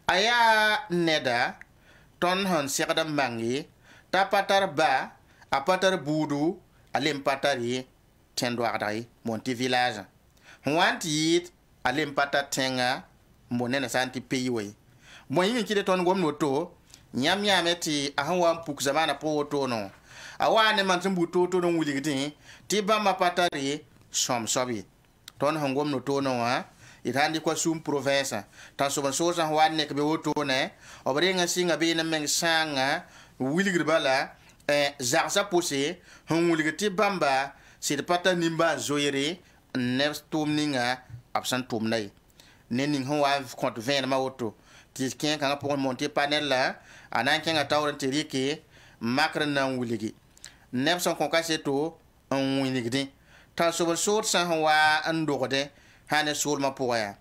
aya neda ton hon sekada mangi ta patar ba a patar budu alem patari tendo adai monti village wanti yit alem patar tenga monena santi peyiwe mo yimi kide ton gomno to nyam nyameti ahwa puk zamana po to no awane man tumbu to no wuligiti ti ba ma patari som sobi ton hon gomno to no ha itandi kwa sum province tan so sosa wanne ke be woto ne obrenga singa be na meng sanga wiligir bala zarsa posé hon wuligiti bamba c'est pata nimba zoyere next tumninga absent tumnai nening hon wa compte 20 ma woto ti ken kan pour monter panel la anan ken atawren terike makra nan wuligi nebson kon kaseto on winigdi tan so sosa wa andogde hane sulma poya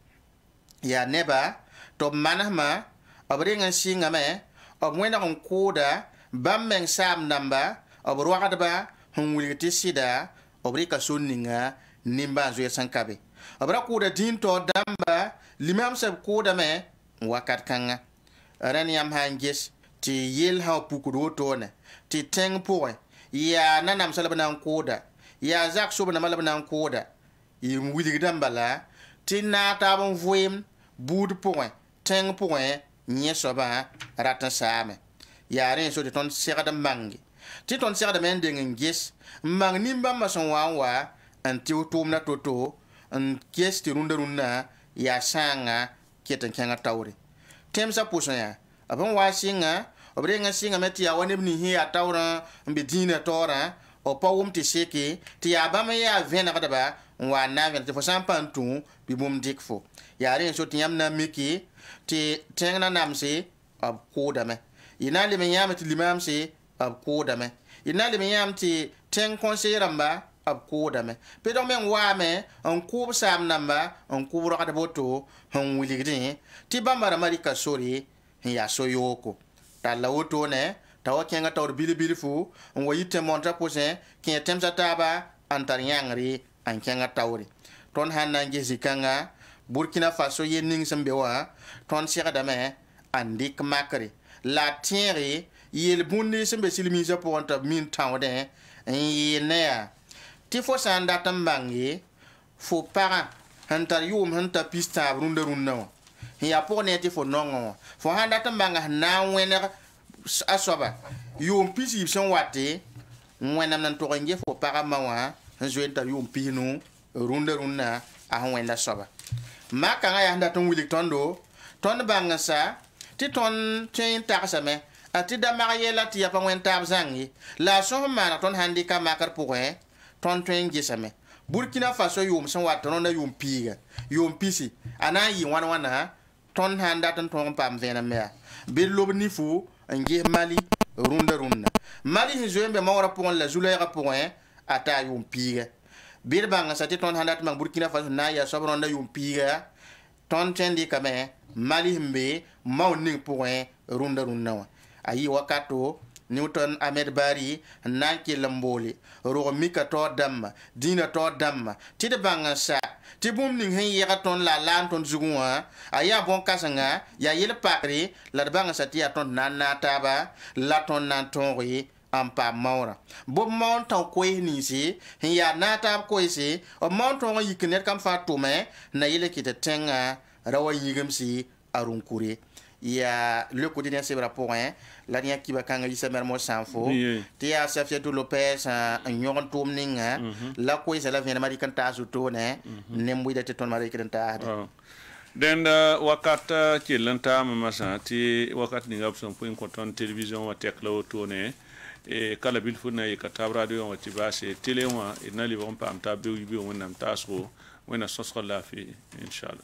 ya neba to manama obrenga singa me obwena on koda bammen sam namba obrwakadba hon wuliti sida obrika sunninga nimba zo sankabe obra koda dinto damba limam sab koda me wakat kanga raniam hanges ti yel ha pukuro tone ti teng poe ya nanam salabna koda ya zak subna malabna koda yim wili dambala tina tabon vuim bud point teng point nye soba ratan same yaren so de ton serada mangi ti ton serada men de ngis mang nimba mason wa anti utumna toto an kesti runda ya sanga keten kenga tawri temsa pusanya abon wa singa obrenga singa meti ya wani ni hi atawra mbidina tora o pawum ti seki ti ya bama ya vena kadaba wa na ven te fo sampantu bi bum dikfo yare so ti yamna miki ti tengna namse ab kodame ina le me yam ti limamse ab kodame ina le me yam ti teng konseyramba ab kodame pe do men wa me on kub sam namba on kubro kada boto on wiligdi ti bambara marika sori ya soyoko tala woto ne tawa kenga tawr bili fu on wayite monta posen ken temsa taba antar yangri an kenga tawri ton hanna ngezi kanga Burkina Faso yening sembewa ton sirada me andik makri la tiere yel bundi sembe silmisa ponta min tawde yene ti fo sanda tambangi fo para hantar yum hanta pista runda ya pone ti fo nongo fo handa tambanga na wena asoba yum pisi son wate wena nan to nge fo para mawa zoenta yum pinu runda a wenda soba maka nga ya handa ton wilik tondo ton banga sa ti ton tin taksame ati da mariela ti ya pa wen tab zangi la so mana ton handi ka makar pouré ton tin gisame Burkina Faso yum son wat ton na yum piga yum pisi ana yi wana ton handa ton pam vena me be lob ni fu ngi Mali runda Mali hizembe mawra pour la zulera pouré ata yum piga bir banga sa ti ton handa mang Burkina Faso na ya sobronda yum piga ton tendi kame Mali himbe mawning pouré runda wa ayi wakato Newton Ahmed Bari nanki lamboli ro mika to damma dina to damma ti de banga sa tɩ bũmb ning sẽn yɛga tõnd la a laan tõnd zugẽ wã a yaa bõn-kãsengã yaa yel-pakre la d bãngsa tɩ yaa tõnd na n naag taaba la tõnd na n tõog n paam maoorã bob maon tãw koees ninse sẽn yaa naag taab koeese b maon tõog n yik ned kam fãa tʋme na yɩl kɩ tɩ tẽngã ra wa yĩgemse a rũnkure yaa lekodi ne sebra pʋgẽ la d yã kiba kãngã yisa mermo sãn fo tɩ yaa Safiatou Lopez n yõg n tʋʋm ninga la koeesa la vẽenemã rɩk n taas wotoone ne n bʋɩda tɩ tõnd ma rɩkd n taasde dẽnd wakat kell n taame masã tɩ wakat ninga b sẽn pʋɩ n kõ tõnd television wã tɛk la wotone kala bilfu na yɩka tab radio wã tɩ baase tele wã d na lebg n paam taab beoog wẽnnaam taasgo wẽnna sõsg laafɩ inchallah